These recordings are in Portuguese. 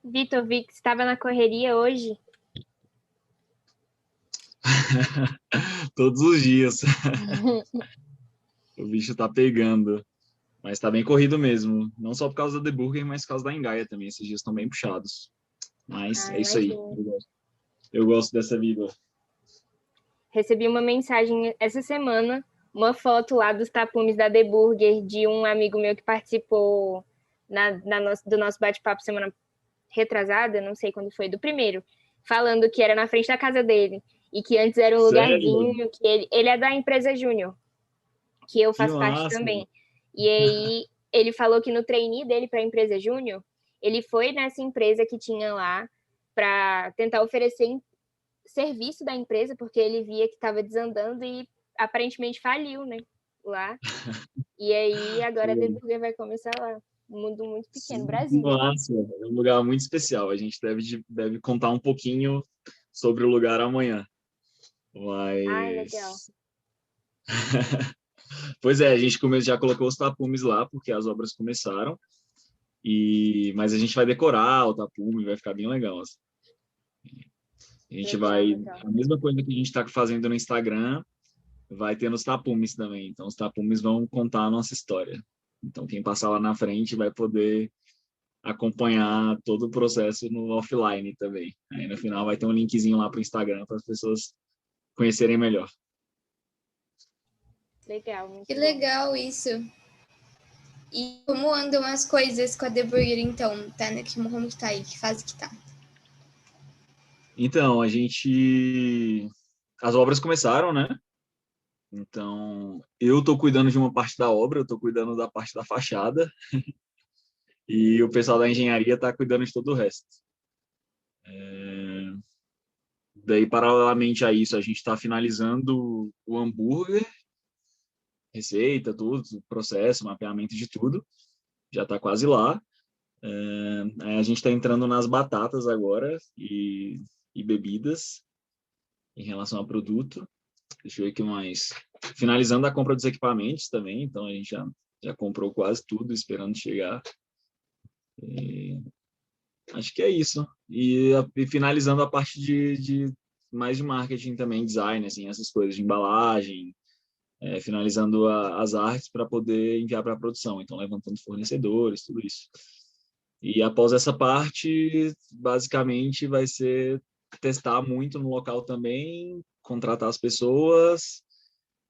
Vitor, vi que você estava na correria hoje. Todos os dias. O bicho tá pegando. Mas tá bem corrido mesmo. Não só por causa da The Burger, mas por causa da Engaia também. Esses dias estão bem puxados. Mas Ah, é isso aí. imagino. Eu gosto dessa vida. Recebi uma mensagem essa semana, uma foto lá dos tapumes da The Burger de um amigo meu que participou do nosso bate-papo semana retrasada, não sei quando foi, do primeiro, falando que era na frente da casa dele e que antes era um Sério? lugarzinho, que ele é da empresa Júnior, que eu Que faço parte massa. também. E aí ele falou que no trainee dele para a empresa Júnior, ele foi nessa empresa que tinha lá para tentar oferecer serviço da empresa, porque ele via que estava desandando e aparentemente faliu, né? Lá. E aí agora a The Burger vai começar lá. Um mundo muito pequeno, Sim, que Brasília. massa. É um lugar muito especial. A gente deve contar um pouquinho sobre o lugar amanhã. Ai, legal. Mas. Pois é, a gente já colocou os tapumes lá, porque as obras começaram. Mas a gente vai decorar o tapume, vai ficar bem legal, assim. A gente Legal, vai. legal. A mesma coisa que a gente está fazendo no Instagram, vai ter nos tapumes também. Então, os tapumes vão contar a nossa história. Então, quem passar lá na frente vai poder acompanhar todo o processo no offline também. Aí, no final, vai ter um linkzinho lá para o Instagram para as pessoas conhecerem melhor. Legal, Que muito bom. legal isso. E como andam as coisas com a The Burger, então? Tá, né? Como que tá aí? Que fase que tá? Então, as obras começaram, né? Então, eu estou cuidando de uma parte da obra, eu estou cuidando da parte da fachada, e o pessoal da engenharia está cuidando de todo o resto. Daí, paralelamente a isso, a gente está finalizando o hambúrguer, receita, tudo, processo, mapeamento de tudo, já está quase lá. Aí a gente está entrando nas batatas agora e bebidas em relação ao produto. Deixa eu ver o que mais. Finalizando a compra dos equipamentos também, então a gente já comprou quase tudo, esperando chegar. E acho que é isso. E finalizando a parte de mais de marketing também, design, assim, essas coisas de embalagem, finalizando as artes para poder enviar para a produção. Então, levantando fornecedores, tudo isso. E após essa parte, basicamente vai ser testar muito no local também, contratar as pessoas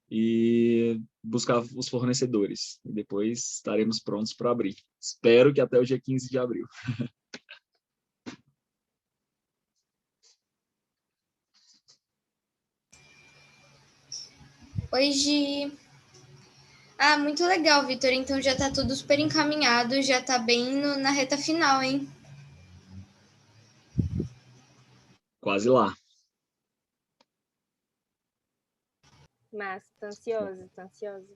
e buscar os fornecedores. E depois estaremos prontos para abrir. Espero que até o dia 15 de abril. Hoje. Ah, muito legal, Vitor. Então já tá tudo super encaminhado, já tá bem na reta final, hein? Quase lá. Mas, tô ansiosa, tô ansiosa.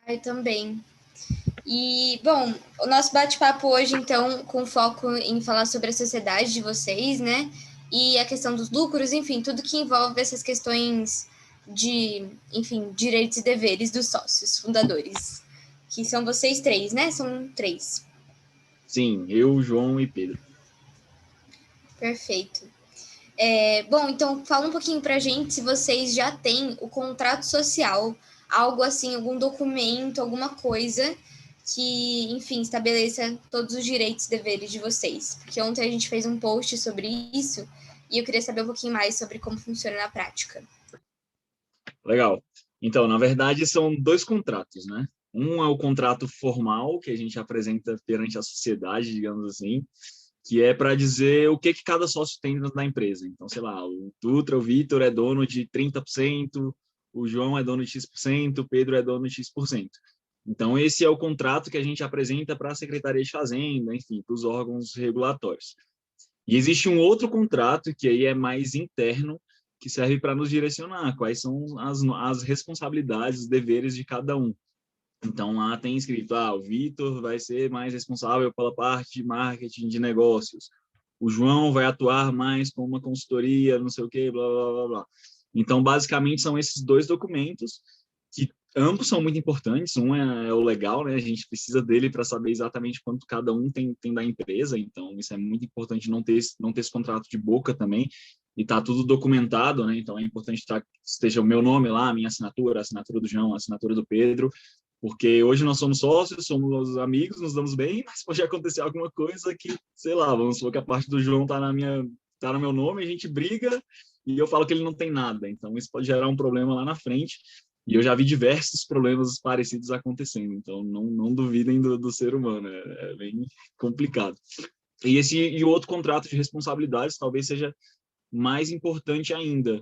Eu também. E, bom, o nosso bate-papo hoje, então, com foco em falar sobre a sociedade de vocês, né? E a questão dos lucros, enfim, tudo que envolve essas questões de, enfim, direitos e deveres dos sócios fundadores. Que são vocês três, né? São três. Sim, eu, João e Pedro. Perfeito. Bom, então fala um pouquinho pra gente se vocês já têm o contrato social, algo assim, algum documento, alguma coisa que, enfim, estabeleça todos os direitos e deveres de vocês. Porque ontem a gente fez um post sobre isso e eu queria saber um pouquinho mais sobre como funciona na prática. Legal. Então, na verdade, são dois contratos, né? Um é o contrato formal, que a gente apresenta perante a sociedade, digamos assim, que é para dizer o que cada sócio tem dentro da empresa. Então, sei lá, o Dutra, o Vitor é dono de 30%, o João é dono de X%, o Pedro é dono de X%. Então, esse é o contrato que a gente apresenta para a Secretaria de Fazenda, enfim, para os órgãos regulatórios. E existe um outro contrato, que aí é mais interno, que serve para nos direcionar quais são as responsabilidades, os deveres de cada um. Então, lá tem escrito, o Vitor vai ser mais responsável pela parte de marketing de negócios. O João vai atuar mais com uma consultoria, não sei o quê, blá, blá, blá, blá. Então, basicamente, são esses dois documentos que ambos são muito importantes. Um é o legal, né? A gente precisa dele para saber exatamente quanto cada um tem da empresa. Então, isso é muito importante, não ter esse contrato de boca também. E tá tudo documentado, né? Então, é importante que esteja o meu nome lá, a minha assinatura, a assinatura do João, a assinatura do Pedro, porque hoje nós somos sócios, somos amigos, nos damos bem, mas pode acontecer alguma coisa que, sei lá, vamos supor que a parte do João tá no meu nome, a gente briga e eu falo que ele não tem nada. Então, isso pode gerar um problema lá na frente. E eu já vi diversos problemas parecidos acontecendo. Então, não duvidem do ser humano. É bem complicado. E o outro contrato de responsabilidades talvez seja mais importante ainda.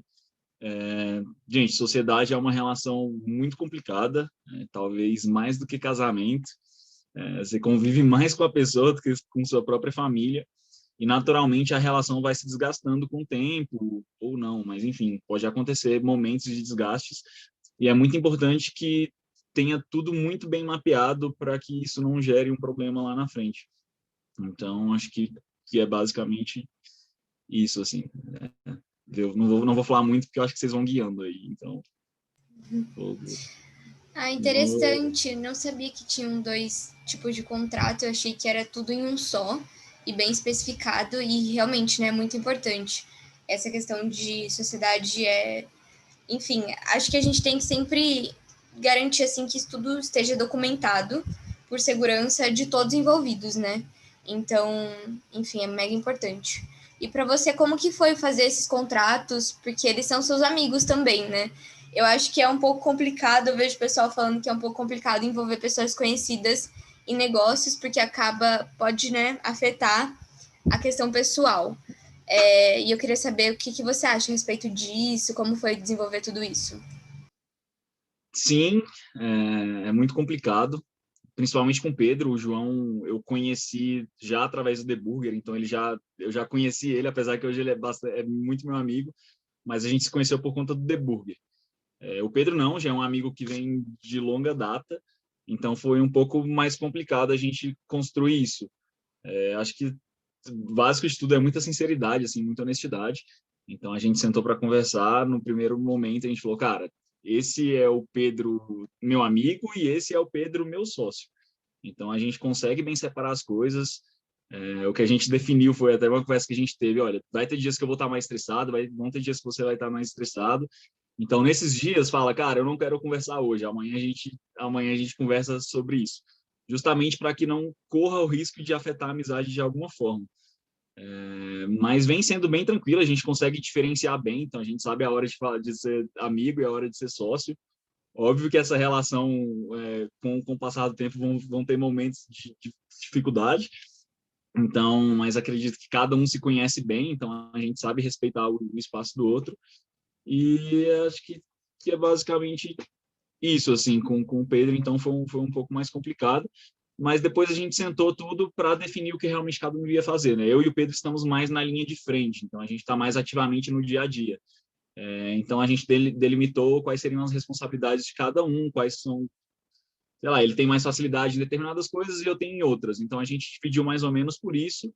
Gente, sociedade é uma relação muito complicada, talvez mais do que casamento. Você convive mais com a pessoa do que com sua própria família. E, naturalmente, a relação vai se desgastando com o tempo, ou não, mas, enfim, pode acontecer momentos de desgastes, e é muito importante que tenha tudo muito bem mapeado para que isso não gere um problema lá na frente. Então, acho que é basicamente isso, assim. Eu não vou falar muito, porque eu acho que vocês vão guiando aí, então... Interessante. Não sabia que tinham 2 tipos de contrato. Eu achei que era tudo em um só e bem especificado, e realmente, né, muito importante. Essa questão de sociedade enfim, acho que a gente tem que sempre garantir, assim, que isso tudo esteja documentado por segurança de todos envolvidos, né? Então, enfim, é mega importante. E para você, como que foi fazer esses contratos? Porque eles são seus amigos também, né? Eu acho que é um pouco complicado, eu vejo o pessoal falando que é um pouco complicado envolver pessoas conhecidas em negócios, porque pode, né, afetar a questão pessoal. E eu queria saber o que você acha a respeito disso, como foi desenvolver tudo isso. Sim, é muito complicado, principalmente com o Pedro. O João eu conheci já através do The Burger, então eu já conheci ele, apesar que hoje ele é muito meu amigo, mas a gente se conheceu por conta do The Burger. O Pedro não, já é um amigo que vem de longa data, então foi um pouco mais complicado a gente construir isso. Acho que o básico de tudo é muita sinceridade, assim, muita honestidade. Então a gente sentou para conversar. No primeiro momento a gente falou, cara, esse é o Pedro, meu amigo, e esse é o Pedro, meu sócio. Então a gente consegue bem separar as coisas. O que a gente definiu foi até uma conversa que a gente teve, olha, vai ter dias que eu vou estar mais estressado, vão ter dias que você vai estar mais estressado. Então nesses dias fala, cara, eu não quero conversar hoje, amanhã a gente conversa sobre isso. Justamente para que não corra o risco de afetar a amizade de alguma forma. Mas vem sendo bem tranquilo, a gente consegue diferenciar bem, então a gente sabe a hora de ser amigo e a hora de ser sócio. Óbvio que essa relação, com o passar do tempo, vão ter momentos de dificuldade, então, mas acredito que cada um se conhece bem, então a gente sabe respeitar o espaço do outro, e acho que é basicamente isso, assim, com o Pedro, então foi um pouco mais complicado, mas depois a gente sentou tudo para definir o que realmente cada um ia fazer, né? Eu e o Pedro estamos mais na linha de frente, então a gente está mais ativamente no dia a dia. Então a gente delimitou quais seriam as responsabilidades de cada um, quais são, sei lá, ele tem mais facilidade em determinadas coisas e eu tenho em outras. Então a gente dividiu mais ou menos por isso.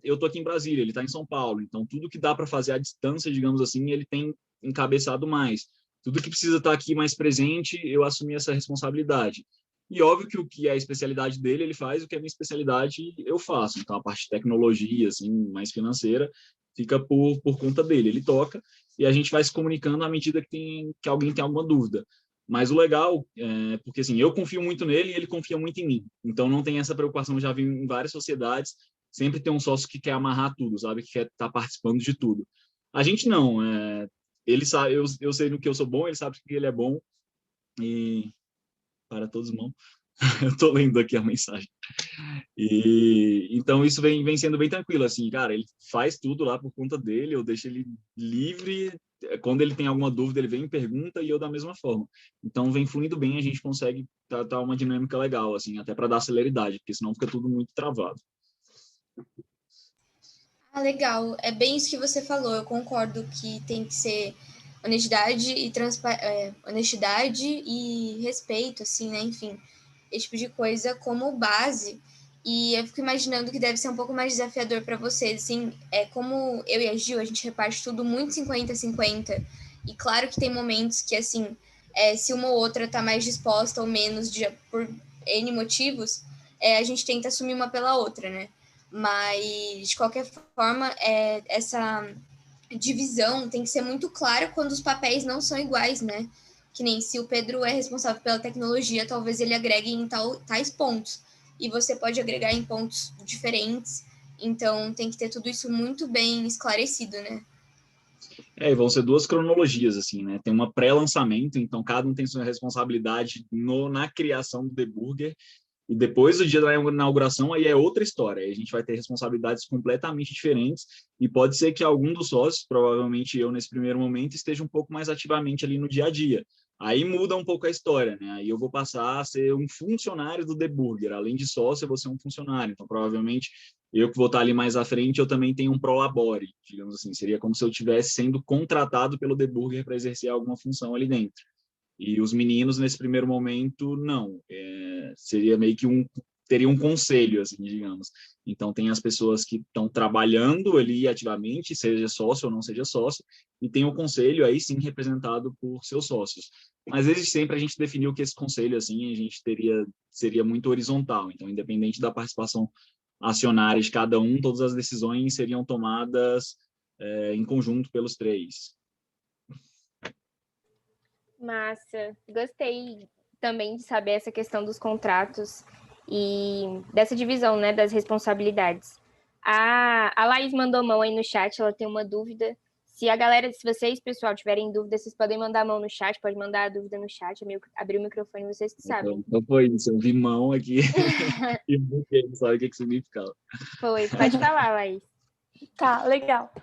Eu tô aqui em Brasília, ele está em São Paulo, então tudo que dá para fazer à distância, digamos assim, ele tem encabeçado mais. Tudo que precisa estar aqui mais presente, eu assumi essa responsabilidade. E óbvio que o que é a especialidade dele, ele faz, o que é a minha especialidade, eu faço. Então, a parte de tecnologia, assim, mais financeira, fica por conta dele. Ele toca e a gente vai se comunicando à medida que alguém tem alguma dúvida. Mas o legal porque, assim, eu confio muito nele e ele confia muito em mim. Então, não tem essa preocupação. Já vi em várias sociedades, sempre tem um sócio que quer amarrar tudo, sabe? Que quer estar participando de tudo. A gente não. Ele sabe, eu sei no que eu sou bom, ele sabe que ele é bom. E para todos, irmão. Eu estou lendo aqui a mensagem. E então isso vem sendo bem tranquilo, assim, cara, ele faz tudo lá por conta dele, eu deixo ele livre, quando ele tem alguma dúvida ele vem e pergunta e eu da mesma forma. Então vem fluindo bem, a gente consegue tá uma dinâmica legal, assim, até para dar celeridade, porque senão fica tudo muito travado. Legal. É bem isso que você falou. Eu concordo que tem que ser honestidade honestidade e respeito, assim, né? Enfim, esse tipo de coisa como base. E eu fico imaginando que deve ser um pouco mais desafiador para vocês, assim, como eu e a Gil, a gente reparte tudo muito 50-50. E claro que tem momentos que, assim, se uma ou outra está mais disposta ou menos por N motivos, a gente tenta assumir uma pela outra, né? Mas, de qualquer forma, essa divisão tem que ser muito clara quando os papéis não são iguais, né? Que nem se o Pedro é responsável pela tecnologia, talvez ele agregue em tais pontos. E você pode agregar em pontos diferentes. Então, tem que ter tudo isso muito bem esclarecido, né? E vão ser duas cronologias, assim, né? Tem uma pré-lançamento, então cada um tem sua responsabilidade na criação do debugger, e depois do dia da inauguração, aí é outra história. Aí a gente vai ter responsabilidades completamente diferentes, e pode ser que algum dos sócios, provavelmente eu nesse primeiro momento, esteja um pouco mais ativamente ali no dia a dia. Aí muda um pouco a história, né? Aí eu vou passar a ser um funcionário do debugger. Além de sócio, eu vou ser um funcionário. Então, provavelmente, eu que vou estar ali mais à frente, eu também tenho um prolabore, digamos assim. Seria como se eu estivesse sendo contratado pelo debugger para exercer alguma função ali dentro. E os meninos, nesse primeiro momento, não. Seria meio que teria um conselho, assim, digamos. Então, tem as pessoas que estão trabalhando ali ativamente, seja sócio ou não seja sócio, e tem o conselho, aí sim, representado por seus sócios. Mas, desde sempre, a gente definiu que esse conselho, assim, a gente seria muito horizontal. Então, independente da participação acionária de cada um, todas as decisões seriam tomadas em conjunto pelos três. Massa. Gostei também de saber essa questão dos contratos e dessa divisão, né, das responsabilidades. A Laís mandou mão aí no chat, ela tem uma dúvida. Se a galera, se vocês, pessoal, tiverem dúvida, vocês podem mandar a mão no chat, pode mandar a dúvida no chat, abrir o microfone, vocês que sabem. Então foi isso, eu vi mão aqui e não sabe o que significava. Foi, pode falar, Laís. Tá, legal.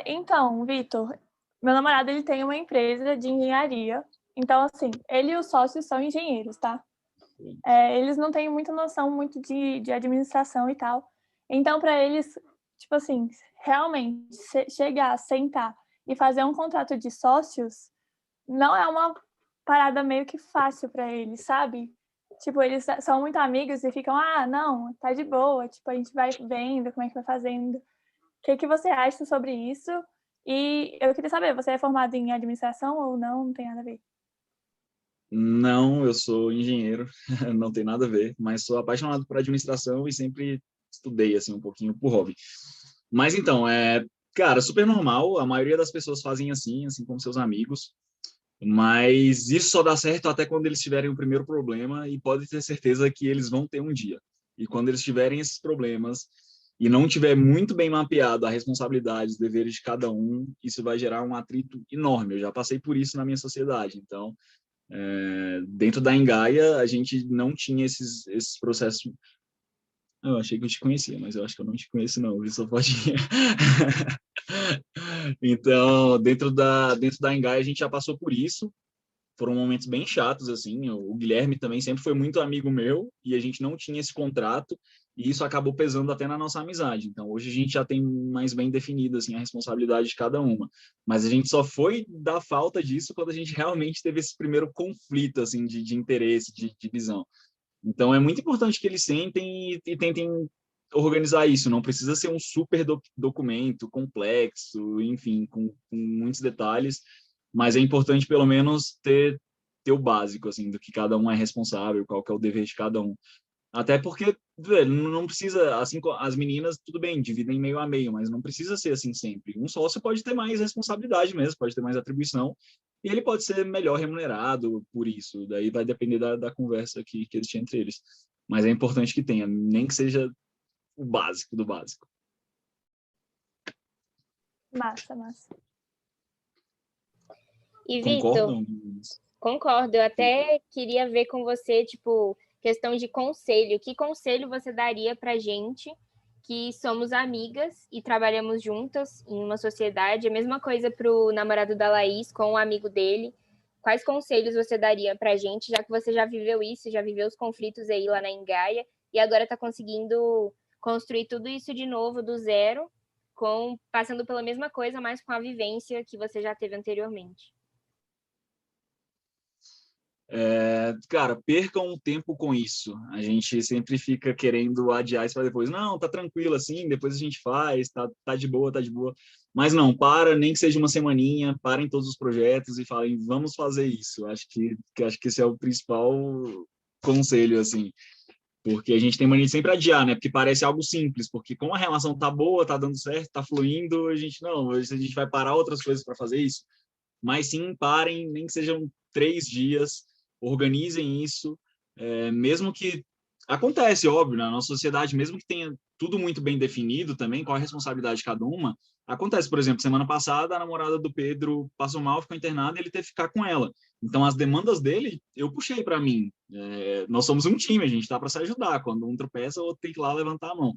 Então, Vitor, meu namorado ele tem uma empresa de engenharia. Então, assim, ele e os sócios são engenheiros, tá? Eles não têm muita noção muito de administração e tal. Então, para eles, tipo assim, realmente chegar, sentar e fazer um contrato de sócios não é uma parada meio que fácil para eles, sabe? Tipo, eles são muito amigos e ficam, não, tá de boa, tipo, a gente vai vendo como é que vai fazendo. O que você acha sobre isso? E eu queria saber, você é formado em administração ou não? Não tem nada a ver. Não, eu sou engenheiro, não tem nada a ver, mas sou apaixonado por administração e sempre estudei assim um pouquinho por hobby. Mas então, cara, super normal, a maioria das pessoas fazem assim como seus amigos, mas isso só dá certo até quando eles tiverem o primeiro problema e pode ter certeza que eles vão ter um dia. E quando eles tiverem esses problemas e não tiver muito bem mapeado a responsabilidade, os deveres de cada um, isso vai gerar um atrito enorme. Eu já passei por isso na minha sociedade, então dentro da Engaia, a gente não tinha esses processos. Eu achei que eu te conhecia, mas eu acho que eu não te conheço, não. Eu só pode. Então, dentro da Engaia, a gente já passou por isso. Foram momentos bem chatos, assim. O Guilherme também sempre foi muito amigo meu e a gente não tinha esse contrato e isso acabou pesando até na nossa amizade. Então, hoje a gente já tem mais bem definido, assim, a responsabilidade de cada uma. Mas a gente só foi dar falta disso quando a gente realmente teve esse primeiro conflito, assim, de interesse, de visão. Então, é muito importante que eles sentem e tentem organizar isso. Não precisa ser um super documento complexo, enfim, com muitos detalhes, mas é importante pelo menos ter o básico, assim, do que cada um é responsável, qual que é o dever de cada um. Até porque, velho, não precisa, assim, as meninas, tudo bem, dividem meio a meio, mas não precisa ser assim sempre. Um sócio pode ter mais responsabilidade mesmo, pode ter mais atribuição, e ele pode ser melhor remunerado por isso. Daí vai depender da conversa que existe entre eles. Mas é importante que tenha, nem que seja o básico do básico. Massa, massa. E, Vitor, concordo. Eu até queria ver com você, tipo, questão de conselho. Que conselho você daria pra gente que somos amigas e trabalhamos juntas em uma sociedade? A mesma coisa pro namorado da Laís com o amigo dele. Quais conselhos você daria pra gente, já que você já viveu isso, já viveu os conflitos aí lá na Engaia e agora tá conseguindo construir tudo isso de novo do zero, passando pela mesma coisa, mas com a vivência que você já teve anteriormente? Cara, percam um tempo com isso. A gente sempre fica querendo adiar isso para depois. Não, tá tranquilo assim, depois a gente faz, tá de boa, tá de boa. Mas não, nem que seja uma semaninha, parem todos os projetos e falem, vamos fazer isso. Acho que esse é o principal conselho, assim. Porque a gente tem mania de sempre adiar, né? Porque parece algo simples, porque como a relação tá boa, tá dando certo, tá fluindo, a gente vai parar outras coisas para fazer isso. Mas sim, parem, nem que sejam 3 dias, organizem isso, mesmo que acontece, óbvio, na nossa sociedade, mesmo que tenha tudo muito bem definido também, qual a responsabilidade de cada uma, acontece, por exemplo, semana passada a namorada do Pedro passou mal, ficou internada e ele teve que ficar com ela. Então, as demandas dele, eu puxei para mim. Nós somos um time, a gente está para se ajudar. Quando um tropeça, o outro tem que ir lá levantar a mão.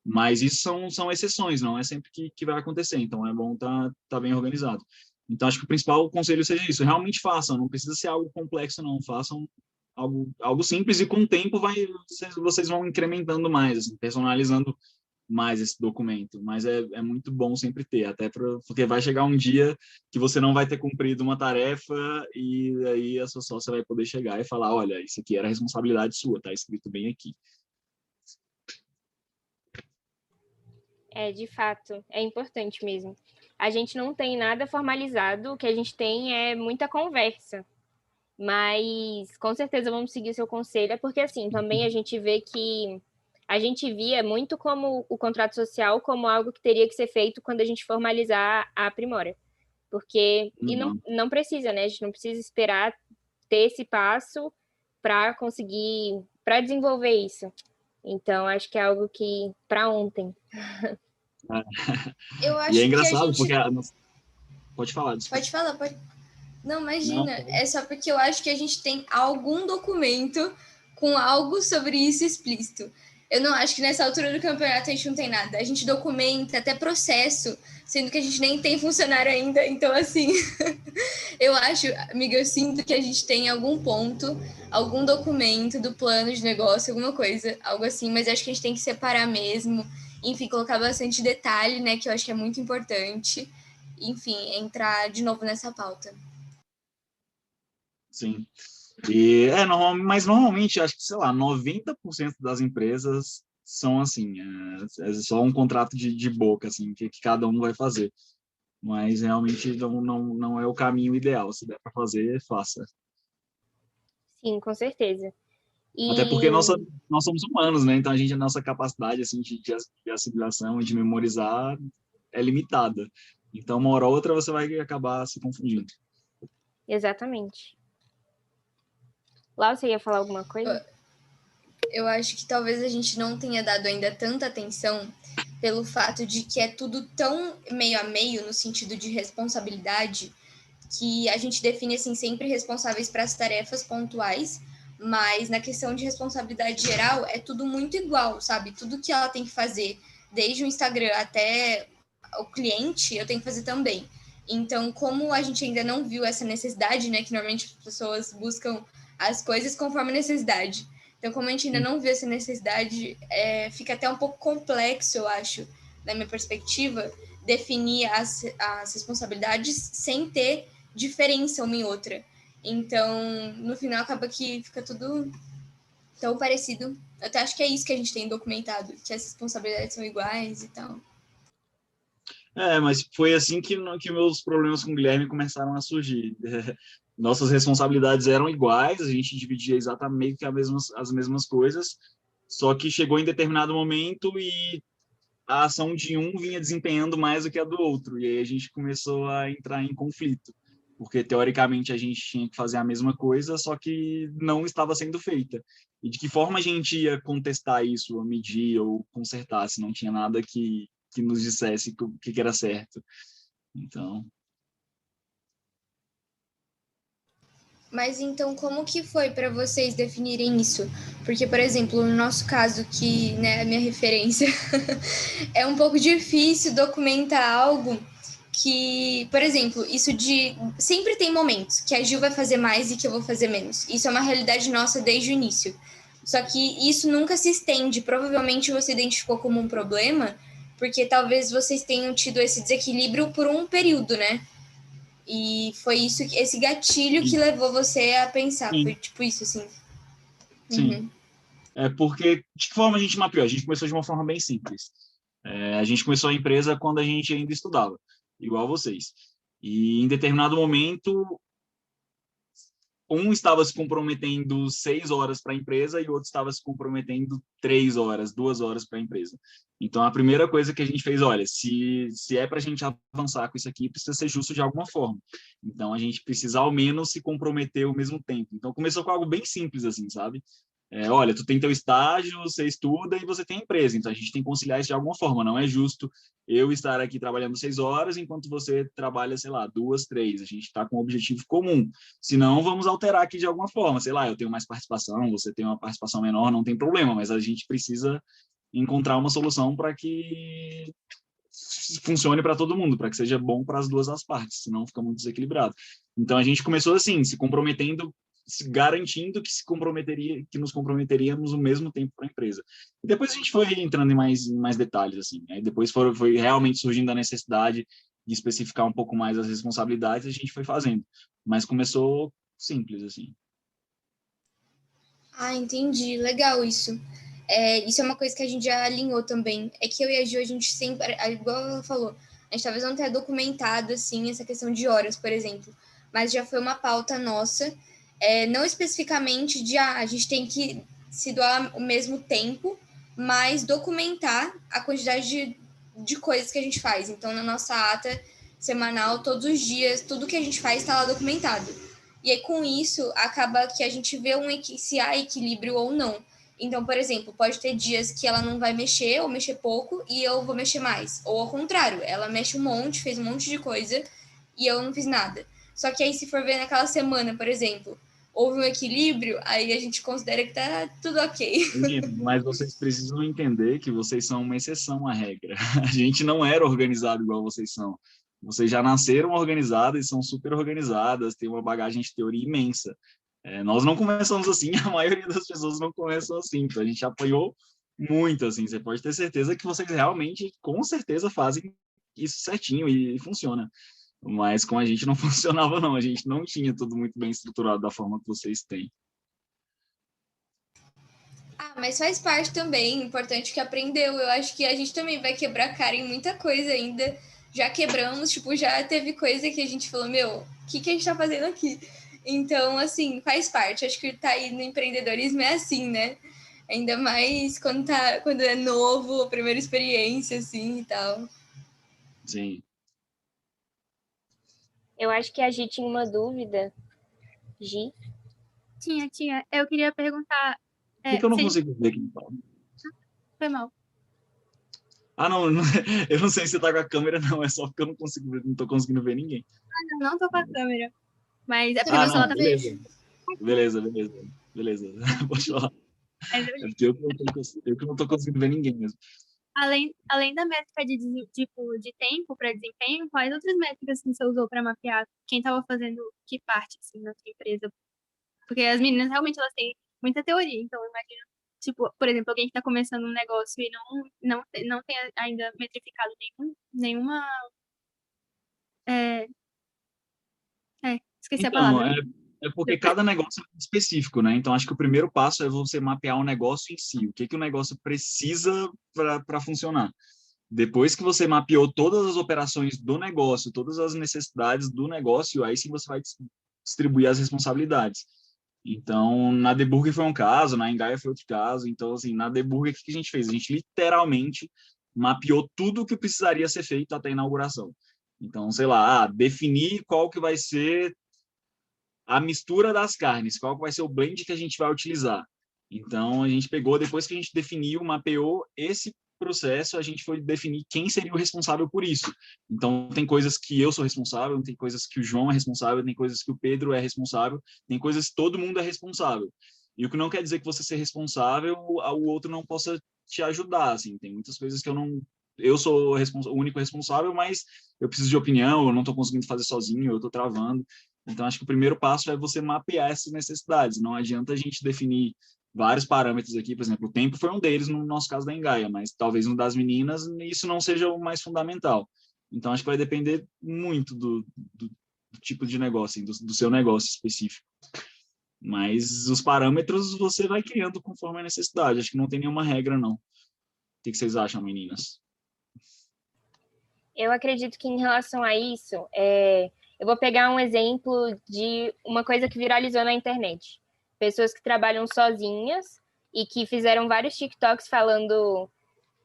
Mas isso são exceções, não é sempre que vai acontecer. Então, é bom tá bem organizado. Então, acho que o principal conselho seja isso. Realmente façam, não precisa ser algo complexo, não. Façam algo simples e com o tempo vocês vão incrementando mais, assim, personalizando mais esse documento. Mas é muito bom sempre ter, porque vai chegar um dia que você não vai ter cumprido uma tarefa e aí a sua sócia vai poder chegar e falar, olha, isso aqui era responsabilidade sua, tá escrito bem aqui. De fato, é importante mesmo. A gente não tem nada formalizado, o que a gente tem é muita conversa. Mas, com certeza, vamos seguir o seu conselho, porque, assim, também a gente vê que a gente via muito como o contrato social como algo que teria que ser feito quando a gente formalizar a Aprimora. Porque, e não precisa, né? A gente não precisa esperar ter esse passo para desenvolver isso. Então, acho que é algo que, para ontem. Eu acho E é que a engraçado, gente... porque... Pode falar, desculpa. Pode falar, pode. Não, imagina. Não. É só porque eu acho que a gente tem algum documento com algo sobre isso explícito. Eu não acho que nessa altura do campeonato a gente não tem nada. A gente documenta até processo, sendo que a gente nem tem funcionário ainda. Então, assim, eu acho, amiga, eu sinto que a gente tem algum ponto, algum documento do plano de negócio, alguma coisa, algo assim, mas acho que a gente tem que separar mesmo. Enfim, colocar bastante detalhe, né, que eu acho que é muito importante. Enfim, entrar de novo nessa pauta. Sim. Mas normalmente, acho que, sei lá, 90% das empresas são assim, é só um contrato de boca, assim, que cada um vai fazer. Mas realmente não é o caminho ideal. Se der para fazer, faça. Sim, com certeza. Até porque nós somos humanos, né? Então a nossa capacidade assim, de assimilação e de memorizar é limitada. Então, uma hora ou outra, você vai acabar se confundindo. Exatamente. Lá, você ia falar alguma coisa? Eu acho que talvez a gente não tenha dado ainda tanta atenção pelo fato de que é tudo tão meio a meio no sentido de responsabilidade, que a gente define assim sempre responsáveis para as tarefas pontuais, mas na questão de responsabilidade geral é tudo muito igual, sabe? Tudo que ela tem que fazer, desde o Instagram até o cliente, eu tenho que fazer também. Então, como a gente ainda não viu essa necessidade, né, que normalmente as pessoas buscam as coisas conforme a necessidade. Então, como a gente ainda não viu essa necessidade, fica até um pouco complexo, eu acho, na minha perspectiva, definir as responsabilidades sem ter diferença uma em outra. Então, no final, acaba que fica tudo tão parecido. Eu até acho que é isso que a gente tem documentado, que as responsabilidades são iguais e tal. Mas foi assim que meus problemas com o Guilherme começaram a surgir. Nossas responsabilidades eram iguais, a gente dividia exatamente as mesmas coisas, só que chegou em determinado momento e a ação de um vinha desempenhando mais do que a do outro, e aí a gente começou a entrar em conflito, porque teoricamente a gente tinha que fazer a mesma coisa, só que não estava sendo feita. E de que forma a gente ia contestar isso, ou medir, ou consertar, se não tinha nada que nos dissesse o que era certo. Então... Mas então, como que foi para vocês definirem isso? Porque, por exemplo, no nosso caso, que né, a minha referência, é um pouco difícil documentar algo que, por exemplo, isso de... Sempre tem momentos que a Gil vai fazer mais e que eu vou fazer menos. Isso é uma realidade nossa desde o início. Só que isso nunca se estende. Provavelmente você identificou como um problema, porque talvez vocês tenham tido esse desequilíbrio por um período, né? E foi isso, esse gatilho que levou você a pensar. Sim. Foi tipo isso, assim. Sim. Uhum. Porque, de que forma a gente mapeou? A gente começou de uma forma bem simples. A gente começou a empresa quando a gente ainda estudava, igual vocês. E, em determinado momento, um estava se comprometendo 6 horas para a empresa e o outro estava se comprometendo 3 horas, 2 horas para a empresa. Então, a primeira coisa que a gente fez, olha, se é para a gente avançar com isso aqui, precisa ser justo de alguma forma. Então, a gente precisa, ao menos, se comprometer ao mesmo tempo. Então, começou com algo bem simples, assim, sabe? Olha, tu tem teu estágio, você estuda e você tem empresa, então a gente tem que conciliar isso de alguma forma. Não é justo eu estar aqui trabalhando 6 horas enquanto você trabalha, sei lá, 2, 3. A gente está com um objetivo comum. Senão, vamos alterar aqui de alguma forma. Sei lá, eu tenho mais participação, você tem uma participação menor, não tem problema, mas a gente precisa encontrar uma solução para que funcione para todo mundo, para que seja bom para as duas as partes, senão fica muito desequilibrado. Então, a gente começou assim, se comprometendo, garantindo que nos comprometeríamos o mesmo tempo para a empresa. E depois a gente foi entrando em mais detalhes, assim. Aí depois foi realmente surgindo a necessidade de especificar um pouco mais as responsabilidades, a gente foi fazendo. Mas começou simples, assim. Ah, entendi. Legal isso. Isso é uma coisa que a gente já alinhou também. É que eu e a Gil, a gente sempre, igual ela falou, a gente talvez não tenha documentado, assim, essa questão de horas, por exemplo. Mas já foi uma pauta nossa, não especificamente de, a gente tem que se doar o mesmo tempo, mas documentar a quantidade de coisas que a gente faz. Então, na nossa ata semanal, todos os dias, tudo que a gente faz está lá documentado. E aí, com isso, acaba que a gente vê se há equilíbrio ou não. Então, por exemplo, pode ter dias que ela não vai mexer ou mexer pouco e eu vou mexer mais. Ou ao contrário, ela mexe um monte, fez um monte de coisa e eu não fiz nada. Só que aí, se for ver naquela semana, por exemplo, houve um equilíbrio, aí a gente considera que tá tudo ok. Mas vocês precisam entender que vocês são uma exceção à regra. A gente não era organizado igual vocês são. Vocês já nasceram organizadas e são super organizadas, têm uma bagagem de teoria imensa. Nós não começamos assim, a maioria das pessoas não começam assim. Então a gente apanhou muito, assim. Você pode ter certeza que vocês realmente, com certeza, fazem isso certinho e funciona. Mas com a gente não funcionava, não. A gente não tinha tudo muito bem estruturado da forma que vocês têm. Ah, mas faz parte também, importante que aprendeu. Eu acho que a gente também vai quebrar cara em muita coisa ainda. Já quebramos, tipo, já teve coisa que a gente falou, meu, o que a gente tá fazendo aqui? Então, assim, faz parte. Acho que tá aí no empreendedorismo é assim, né? Ainda mais quando é novo, a primeira experiência, assim, e tal. Sim. Eu acho que a Gi tinha uma dúvida. Gi? Tinha. Eu queria perguntar. Por que eu não consigo ver quem fala? Foi mal. Ah, não, eu não sei se tá com a câmera, não. É só porque eu não tô conseguindo ver ninguém. Não tô com a câmera. Mas é porque Ah, meu celular não, tá beleza. Beleza. Pode falar. Mas É porque eu que não tô conseguindo ver ninguém mesmo. além da métrica de tempo para desempenho, quais outras métricas que você usou para mapear quem estava fazendo que parte assim, na sua empresa? Porque as meninas realmente elas têm muita teoria, então eu imagino, tipo, por exemplo, alguém que está começando um negócio e não tem ainda metrificado nenhuma. Esqueci a Então, palavra. é porque cada negócio é específico, né? Então, acho que o primeiro passo é você mapear o negócio em si. O que o negócio precisa para funcionar. Depois que você mapeou todas as operações do negócio, todas as necessidades do negócio, aí sim você vai distribuir as responsabilidades. Então, na The Burger foi um caso, na Engaia foi outro caso. Então, assim, na The Burger, o que a gente fez? A gente literalmente mapeou tudo o que precisaria ser feito até a inauguração. Então, sei lá, definir qual que vai ser a mistura das carnes, qual vai ser o blend que a gente vai utilizar. Então, a gente pegou, depois que a gente definiu, mapeou esse processo, a gente foi definir quem seria o responsável por isso. Então, tem coisas que eu sou responsável, tem coisas que o João é responsável, tem coisas que o Pedro é responsável, tem coisas que todo mundo é responsável. E o que não quer dizer que você ser responsável, o outro não possa te ajudar, assim. Tem muitas coisas que eu sou o único responsável, mas eu preciso de opinião, eu não estou conseguindo fazer sozinho, eu estou travando. Então, acho que o primeiro passo é você mapear essas necessidades. Não adianta a gente definir vários parâmetros aqui, por exemplo, o tempo foi um deles no nosso caso da Engaia, mas talvez no das meninas isso não seja o mais fundamental. Então, acho que vai depender muito tipo de negócio, assim, do seu negócio específico. Mas os parâmetros você vai criando conforme a necessidade. Acho que não tem nenhuma regra, não. O que vocês acham, meninas? Eu acredito que em relação a isso, eu vou pegar um exemplo de uma coisa que viralizou na internet. Pessoas que trabalham sozinhas e que fizeram vários TikToks falando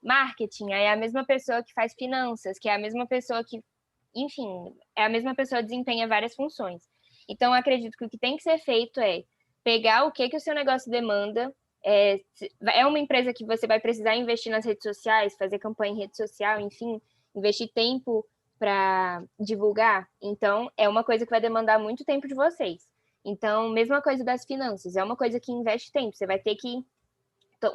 marketing, aí é a mesma pessoa que faz finanças, que é a mesma pessoa que, enfim, é a mesma pessoa que desempenha várias funções. Então, eu acredito que o que tem que ser feito é pegar o que o seu negócio demanda. É uma empresa que você vai precisar investir nas redes sociais, fazer campanha em rede social, enfim, investir tempo para divulgar. Então, é uma coisa que vai demandar muito tempo de vocês. Então, mesma coisa das finanças, é uma coisa que investe tempo. Você vai ter que,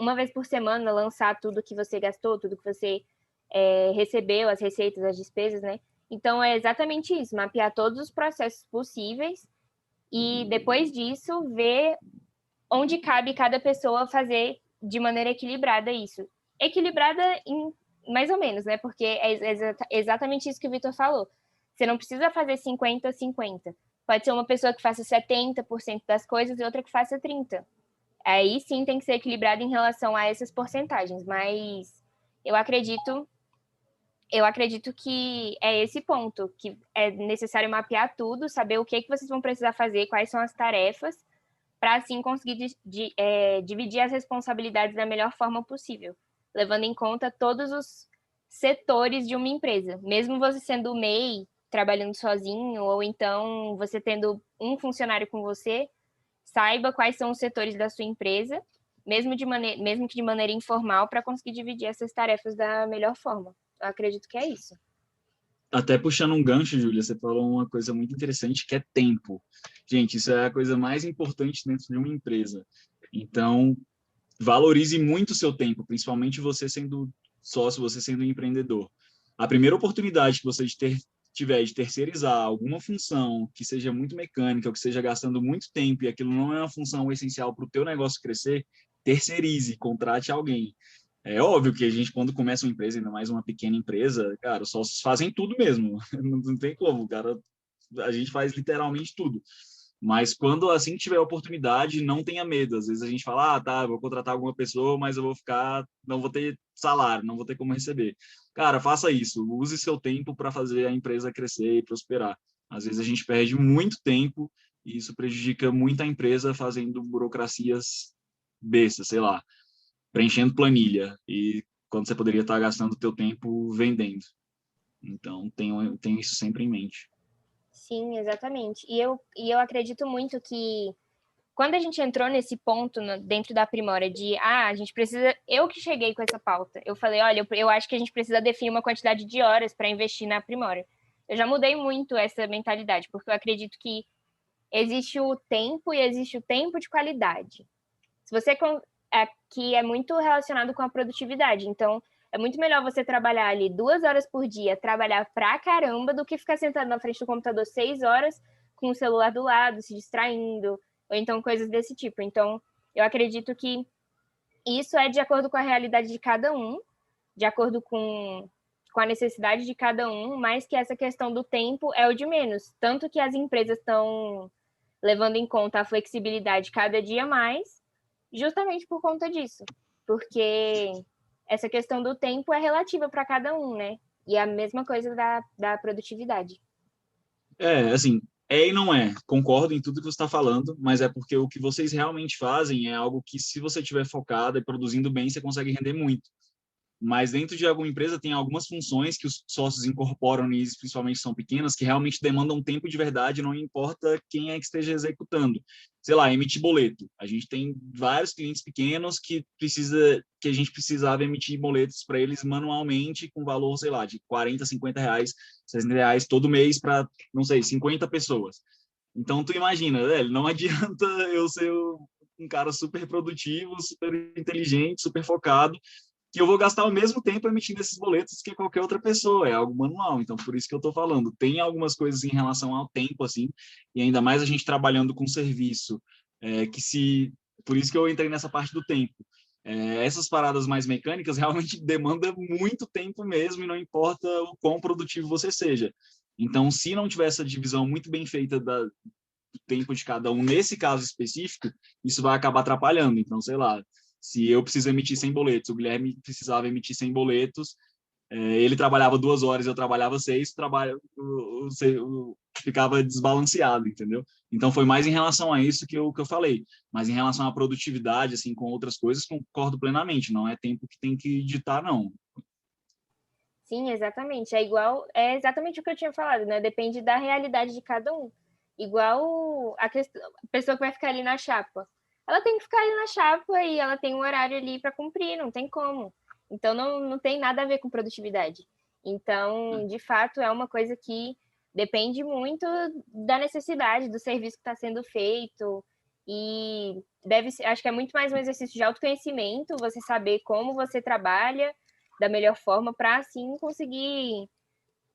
uma vez por semana, lançar tudo que você gastou, tudo que você recebeu, as receitas, as despesas, né? Então, é exatamente isso, mapear todos os processos possíveis e, depois disso, ver onde cabe cada pessoa fazer de maneira equilibrada isso. Equilibrada mais ou menos, né? Porque é exatamente isso que o Vitor falou. Você não precisa fazer 50-50. Pode ser uma pessoa que faça 70% das coisas e outra que faça 30%. Aí sim tem que ser equilibrado em relação a essas porcentagens, mas eu acredito que é esse ponto, que é necessário mapear tudo, saber o que vocês vão precisar fazer, quais são as tarefas, para assim conseguir dividir as responsabilidades da melhor forma possível, levando em conta todos os setores de uma empresa. Mesmo você sendo o MEI, trabalhando sozinho, ou então você tendo um funcionário com você, saiba quais são os setores da sua empresa, mesmo que de maneira informal, para conseguir dividir essas tarefas da melhor forma. Eu acredito que é isso. Até puxando um gancho, Júlia, você falou uma coisa muito interessante, que é tempo. Gente, isso é a coisa mais importante dentro de uma empresa. Então, valorize muito o seu tempo, principalmente você sendo sócio, você sendo empreendedor. A primeira oportunidade que você tiver de terceirizar alguma função que seja muito mecânica, ou que seja gastando muito tempo, e aquilo não é uma função essencial para o teu negócio crescer, terceirize, contrate alguém. É óbvio que a gente, quando começa uma empresa, ainda mais uma pequena empresa, cara, os sócios fazem tudo mesmo. Não tem como, cara. A gente faz literalmente tudo. Mas quando assim que tiver oportunidade, não tenha medo. Às vezes a gente fala, tá, vou contratar alguma pessoa, mas eu vou ficar, não vou ter salário, não vou ter como receber. Cara, faça isso. Use seu tempo para fazer a empresa crescer e prosperar. Às vezes a gente perde muito tempo e isso prejudica muito a empresa fazendo burocracias bestas, sei lá, preenchendo planilha, e quando você poderia estar gastando o teu tempo vendendo. Então, tenho isso sempre em mente. Sim, exatamente. E eu acredito muito que quando a gente entrou nesse ponto dentro da Aprimora de, a gente precisa... Eu que cheguei com essa pauta. Eu falei, olha, eu acho que a gente precisa definir uma quantidade de horas para investir na Aprimora. Eu já mudei muito essa mentalidade, porque eu acredito que existe o tempo e existe o tempo de qualidade. Se você aqui é muito relacionado com a produtividade, então é muito melhor você trabalhar ali 2 horas por dia, trabalhar pra caramba, do que ficar sentado na frente do computador 6 horas com o celular do lado, se distraindo, ou então coisas desse tipo. Então, eu acredito que isso é de acordo com a realidade de cada um, de acordo com a necessidade de cada um, mas que essa questão do tempo é o de menos. Tanto que as empresas estão levando em conta a flexibilidade cada dia mais, justamente por conta disso. Porque essa questão do tempo é relativa para cada um, né? E a mesma coisa da produtividade. Assim, é e não é. Concordo em tudo que você está falando, mas é porque o que vocês realmente fazem é algo que, se você estiver focado e produzindo bem, você consegue render muito. Mas dentro de alguma empresa tem algumas funções que os sócios incorporam nisso, principalmente são pequenas, que realmente demandam tempo de verdade, não importa quem é que esteja executando. Sei lá, emitir boleto. A gente tem vários clientes pequenos que a gente precisava emitir boletos para eles manualmente com valor, sei lá, de 40, 50 reais, 60 reais todo mês para, não sei, 50 pessoas. Então, tu imagina, velho, não adianta eu ser um cara super produtivo, super inteligente, super focado, que eu vou gastar o mesmo tempo emitindo esses boletos que qualquer outra pessoa, é algo manual. Então, por isso que eu estou falando, tem algumas coisas em relação ao tempo, assim, e ainda mais a gente trabalhando com serviço, por isso que eu entrei nessa parte do tempo. Essas paradas mais mecânicas realmente demandam muito tempo mesmo, e não importa o quão produtivo você seja. Então, se não tiver essa divisão muito bem feita do tempo de cada um, nesse caso específico, isso vai acabar atrapalhando. Então, sei lá, se eu preciso emitir 100 boletos, o Guilherme precisava emitir 100 boletos, ele trabalhava 2 horas, eu trabalhava 6, ficava desbalanceado, entendeu? Então, foi mais em relação a isso que eu falei. Mas em relação à produtividade, assim, com outras coisas, concordo plenamente. Não é tempo que tem que ditar, não. Sim, exatamente. É exatamente o que eu tinha falado, né? Depende da realidade de cada um. Igual a pessoa que vai ficar ali na chapa. Ela tem que ficar ali na chapa e ela tem um horário ali para cumprir, não tem como. Então, não tem nada a ver com produtividade. Então, de fato, é uma coisa que depende muito da necessidade, do serviço que está sendo feito. E acho que é muito mais um exercício de autoconhecimento, você saber como você trabalha da melhor forma para, assim, conseguir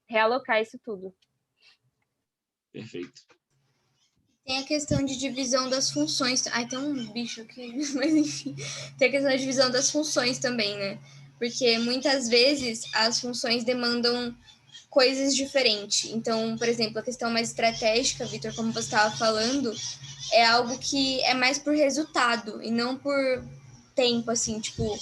realocar isso tudo. Perfeito. Tem a questão de divisão das funções. Ai, tem um bicho aqui, mas enfim. Tem a questão da divisão das funções também, né? Porque muitas vezes as funções demandam coisas diferentes. Então, por exemplo, a questão mais estratégica, Vitor, como você estava falando, é algo que é mais por resultado e não por tempo, assim, tipo,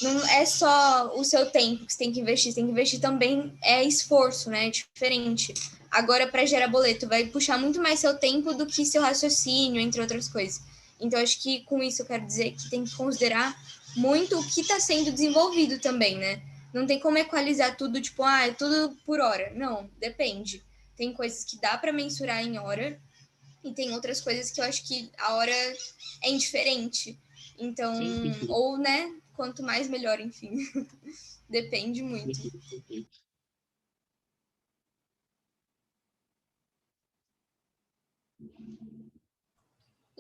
não é só o seu tempo que você tem que investir também esforço, né? É diferente. Agora, para gerar boleto, vai puxar muito mais seu tempo do que seu raciocínio, entre outras coisas. Então, acho que com isso eu quero dizer que tem que considerar muito o que está sendo desenvolvido também, né? Não tem como equalizar tudo, tipo, é tudo por hora. Não, depende. Tem coisas que dá para mensurar em hora e tem outras coisas que eu acho que a hora é indiferente. Então, Sim. ou, né, quanto mais melhor, enfim. Depende muito.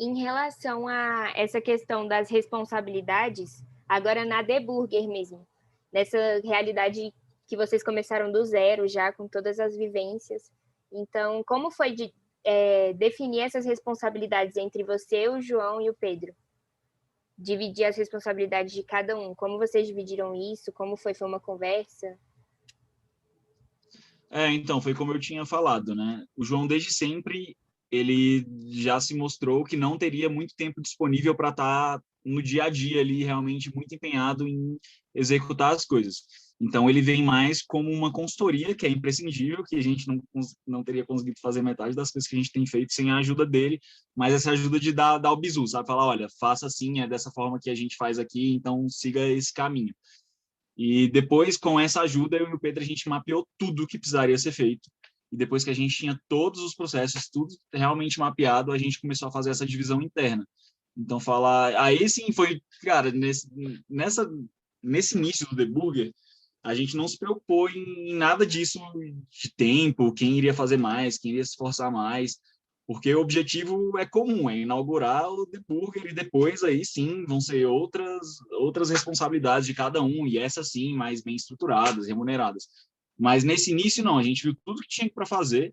Em relação a essa questão das responsabilidades, agora na The Burger mesmo, nessa realidade que vocês começaram do zero já, com todas as vivências. Então, como foi definir essas responsabilidades entre você, o João e o Pedro? Dividir as responsabilidades de cada um. Como vocês dividiram isso? Como foi? Foi uma conversa? Então, foi como eu tinha falado, né? O João, desde sempre, ele já se mostrou que não teria muito tempo disponível para estar no dia a dia ali, realmente muito empenhado em executar as coisas. Então, ele vem mais como uma consultoria, que é imprescindível, que a gente não teria conseguido fazer metade das coisas que a gente tem feito sem a ajuda dele, mas essa ajuda de dar o bizu, sabe? Falar, olha, faça assim, é dessa forma que a gente faz aqui, então siga esse caminho. E depois, com essa ajuda, eu e o Pedro, a gente mapeou tudo o que precisaria ser feito. E depois que a gente tinha todos os processos, tudo realmente mapeado, a gente começou a fazer essa divisão interna. Então, falar... Aí, sim, foi... Cara, nesse início do debugger, a gente não se preocupou em nada disso de tempo, quem iria fazer mais, quem iria se esforçar mais, porque o objetivo é comum, é inaugurar o The Burger e depois aí sim vão ser outras responsabilidades de cada um, e essas sim mais bem estruturadas, remuneradas. Mas nesse início não, a gente viu tudo que tinha para fazer,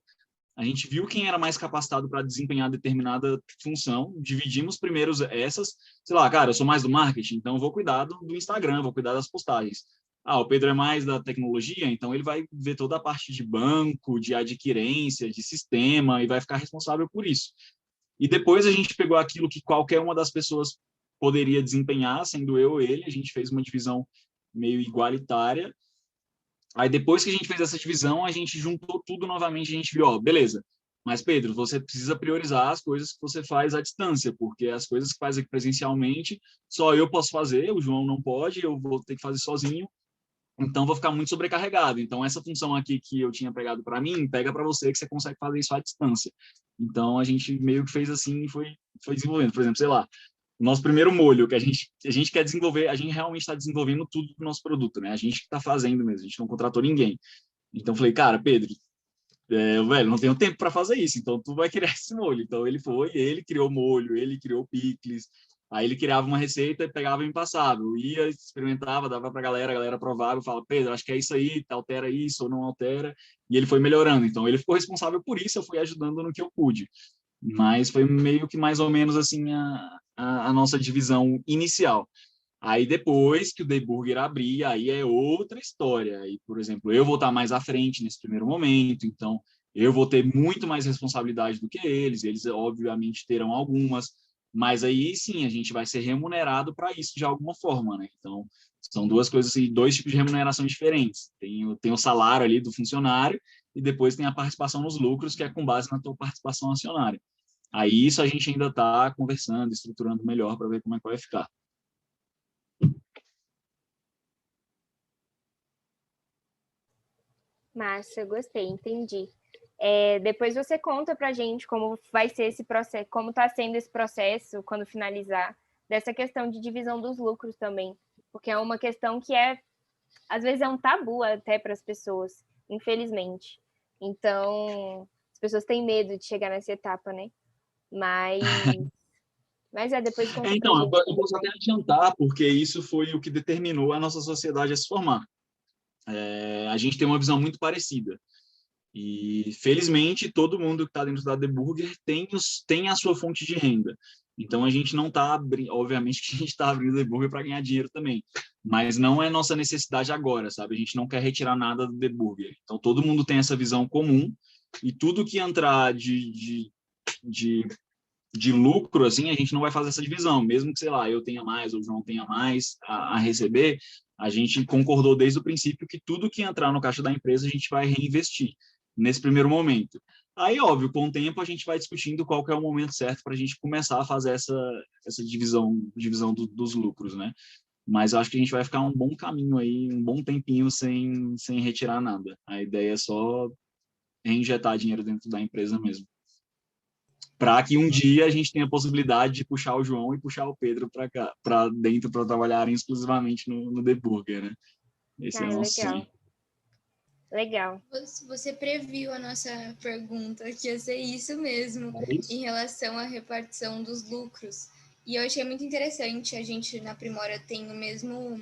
a gente viu quem era mais capacitado para desempenhar determinada função, dividimos primeiro essas, sei lá, cara, eu sou mais do marketing, então eu vou cuidar do Instagram, vou cuidar das postagens. O Pedro é mais da tecnologia, então ele vai ver toda a parte de banco, de adquirência, de sistema, e vai ficar responsável por isso. E depois a gente pegou aquilo que qualquer uma das pessoas poderia desempenhar, sendo eu ou ele, a gente fez uma divisão meio igualitária. Aí depois que a gente fez essa divisão, a gente juntou tudo novamente, a gente viu, ó, beleza, mas Pedro, você precisa priorizar as coisas que você faz à distância, porque as coisas que faz aqui presencialmente, só eu posso fazer, o João não pode, eu vou ter que fazer sozinho, então vou ficar muito sobrecarregado. Então essa função aqui que eu tinha pegado para mim, pega para você que você consegue fazer isso à distância. Então a gente meio que fez assim e foi desenvolvendo. Por exemplo, sei lá, o nosso primeiro molho que a gente quer desenvolver, a gente realmente está desenvolvendo tudo do nosso produto, né? A gente que está fazendo mesmo, a gente não contratou ninguém. Então falei, cara, Pedro, velho, não tenho tempo para fazer isso, então tu vai criar esse molho. Então ele criou o molho, ele criou o picles, aí ele criava uma receita e pegava e me passava. Eu ia, experimentava, dava para a galera provava, eu falava, Pedro, acho que é isso aí, altera isso ou não altera, e ele foi melhorando. Então ele ficou responsável por isso, eu fui ajudando no que eu pude. Mas foi meio que mais ou menos assim a nossa divisão inicial. Aí depois que o The Burger abrir, aí é outra história. Aí, por exemplo, eu vou estar mais à frente nesse primeiro momento, então eu vou ter muito mais responsabilidade do que eles obviamente terão algumas, mas aí sim a gente vai ser remunerado para isso de alguma forma, né? Então, são duas coisas assim, dois tipos de remuneração diferentes. Tem o salário ali do funcionário e depois tem a participação nos lucros, que é com base na tua participação acionária. Aí isso a gente ainda está conversando, estruturando melhor para ver como é que vai ficar. Massa, gostei, entendi. Depois você conta pra gente como vai ser esse processo, como está sendo esse processo quando finalizar, dessa questão de divisão dos lucros também, porque é uma questão que às vezes é um tabu até para as pessoas, infelizmente. Então, as pessoas têm medo de chegar nessa etapa, né? Mas depois conta pra Então, gente. eu posso até adiantar, porque isso foi o que determinou a nossa sociedade a se formar. A gente tem uma visão muito parecida. E, felizmente, todo mundo que está dentro da The Burger tem a sua fonte de renda. Então, a gente não está abrindo... Obviamente que a gente está abrindo The Burger para ganhar dinheiro também. Mas não é nossa necessidade agora, sabe? A gente não quer retirar nada do The Burger. Então, todo mundo tem essa visão comum. E tudo que entrar de lucro, assim, a gente não vai fazer essa divisão. Mesmo que, sei lá, eu tenha mais ou o João tenha mais a receber, a gente concordou desde o princípio que tudo que entrar no caixa da empresa a gente vai reinvestir nesse primeiro momento. Aí, óbvio, com o tempo a gente vai discutindo qual que é o momento certo para a gente começar a fazer essa divisão dos lucros, né? Mas eu acho que a gente vai ficar um bom caminho aí, um bom tempinho sem retirar nada. A ideia é só reinjetar dinheiro dentro da empresa mesmo, para que um dia a gente tenha a possibilidade de puxar o João e puxar o Pedro para cá, para dentro, para trabalharem exclusivamente no The Burger, né? Esse é o nosso sonho. Legal. Você previu a nossa pergunta, que ia ser isso mesmo, em relação à repartição dos lucros. E eu achei muito interessante, a gente na Primora tem a mesma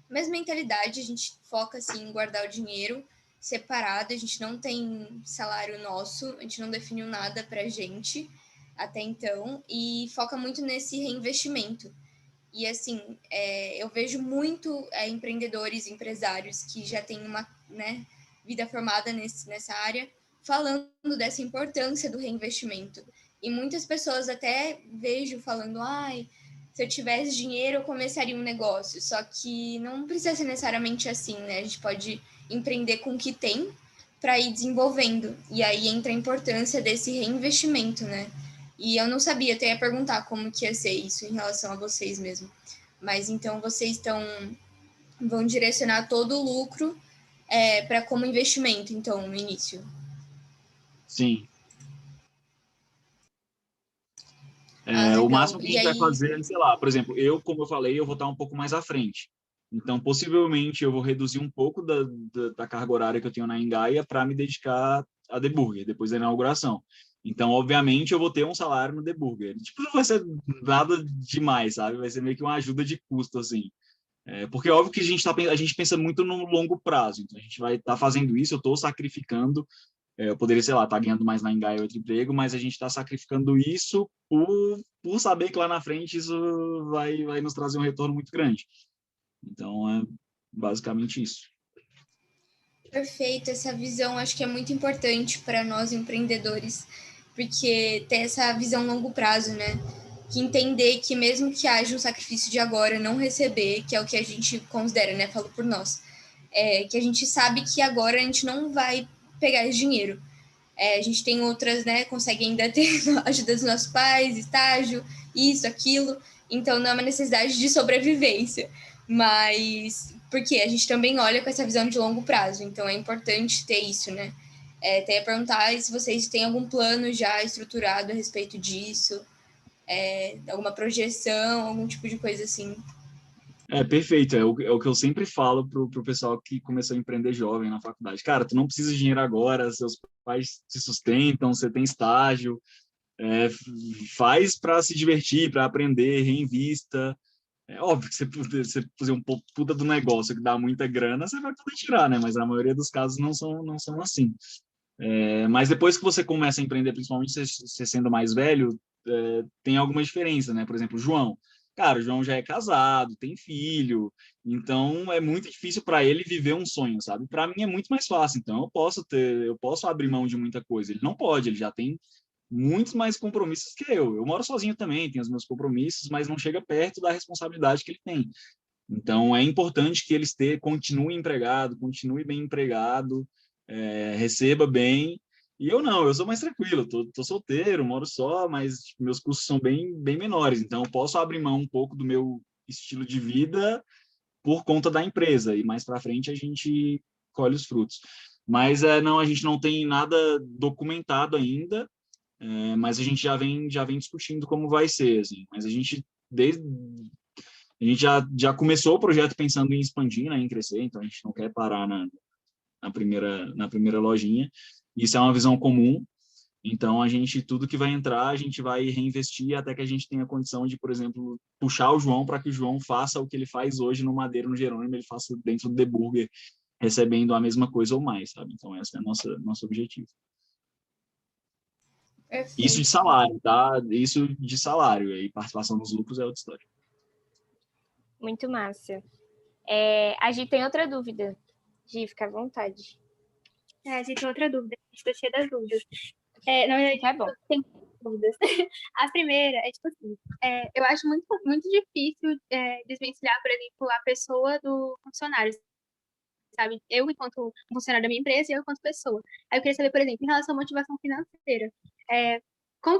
mentalidade, a gente foca assim, em guardar o dinheiro separado, a gente não tem salário nosso, a gente não definiu nada pra gente até então, e foca muito nesse reinvestimento. E assim, eu vejo muito empreendedores, empresários que já têm uma vida formada nessa área, falando dessa importância do reinvestimento. E muitas pessoas até vejo falando, se eu tivesse dinheiro, eu começaria um negócio. Só que não precisa ser necessariamente assim, né? A gente pode empreender com o que tem para ir desenvolvendo. E aí entra a importância desse reinvestimento, né? E eu não sabia, até ia perguntar como que ia ser isso em relação a vocês mesmo. Mas então vocês vão direcionar todo o lucro para como investimento, então, no início. Sim. O máximo que a gente vai fazer, sei lá, por exemplo, como eu falei, eu vou estar um pouco mais à frente. Então, possivelmente, eu vou reduzir um pouco da carga horária que eu tenho na Engaia para me dedicar a The Burger, depois da inauguração. Então, obviamente, eu vou ter um salário no The Burger. Tipo, não vai ser nada demais, sabe? Vai ser meio que uma ajuda de custo, assim. Porque é óbvio que a gente pensa muito no longo prazo. Então, a gente vai estar fazendo isso, eu estou sacrificando. Eu poderia, sei lá, estar ganhando mais na Engaia outro emprego, mas a gente está sacrificando isso por saber que lá na frente isso vai nos trazer um retorno muito grande. Então, é basicamente isso. Perfeito, essa visão acho que é muito importante para nós empreendedores, porque ter essa visão longo prazo, né? Que entender que mesmo que haja um sacrifício de agora, não receber, que é o que a gente considera, né? Falo por nós. Que a gente sabe que agora a gente não vai pegar esse dinheiro. A gente tem outras, né? Consegue ainda ter ajuda dos nossos pais, estágio, isso, aquilo. Então, não é uma necessidade de sobrevivência. Mas, porque a gente também olha com essa visão de longo prazo. Então, é importante ter isso, né? Até ia perguntar se vocês têm algum plano já estruturado a respeito disso. Alguma projeção, algum tipo de coisa assim. Perfeito. É o que eu sempre falo pro pessoal que começou a empreender jovem na faculdade. Cara, tu não precisa de dinheiro agora, seus pais te sustentam, você tem estágio, faz para se divertir, para aprender, reinvista. É óbvio que você fazer um puta do negócio que dá muita grana, você vai poder tirar, né? Mas a maioria dos casos não são assim. Mas depois que você começa a empreender, principalmente você sendo mais velho, tem alguma diferença, né? Por exemplo, o João. cara, o João já é casado, tem filho, então é muito difícil para ele viver um sonho, sabe? Para mim é muito mais fácil, então eu posso abrir mão de muita coisa. Ele não pode, ele já tem muitos mais compromissos que eu. Eu moro sozinho também, tenho os meus compromissos, mas não chega perto da responsabilidade que ele tem. Então, é importante que eles continue empregado, continue bem empregado, receba bem. E eu não, eu sou mais tranquilo, tô solteiro, moro só, mas tipo, meus custos são bem menores. Então, eu posso abrir mão um pouco do meu estilo de vida por conta da empresa. E mais para frente a gente colhe os frutos. Mas não, a gente não tem nada documentado ainda, mas a gente já vem discutindo como vai ser. Assim. Mas a gente já começou o projeto pensando em expandir, né, em crescer, então a gente não quer parar na primeira lojinha. Isso é uma visão comum, então tudo que vai entrar, a gente vai reinvestir até que a gente tenha condição de, por exemplo, puxar o João para que o João faça o que ele faz hoje no Madeira, no Jerônimo, ele faça dentro do The Burger, recebendo a mesma coisa ou mais, sabe? Então, esse é o nosso objetivo. Perfeito. Isso de salário, tá? Isso de salário, e participação nos lucros é outra história. Muito massa. A Gi tem outra dúvida. Gi, fica à vontade. A gente tem outra dúvida. Estou cheia das dúvidas. Na verdade, Tá bom. tem dúvidas. A primeira é, tipo assim, eu acho muito, muito difícil desvencilhar, por exemplo, a pessoa do funcionário, sabe? Eu, enquanto funcionário da minha empresa, e eu, enquanto pessoa. Aí eu queria saber, por exemplo, em relação à motivação financeira. Como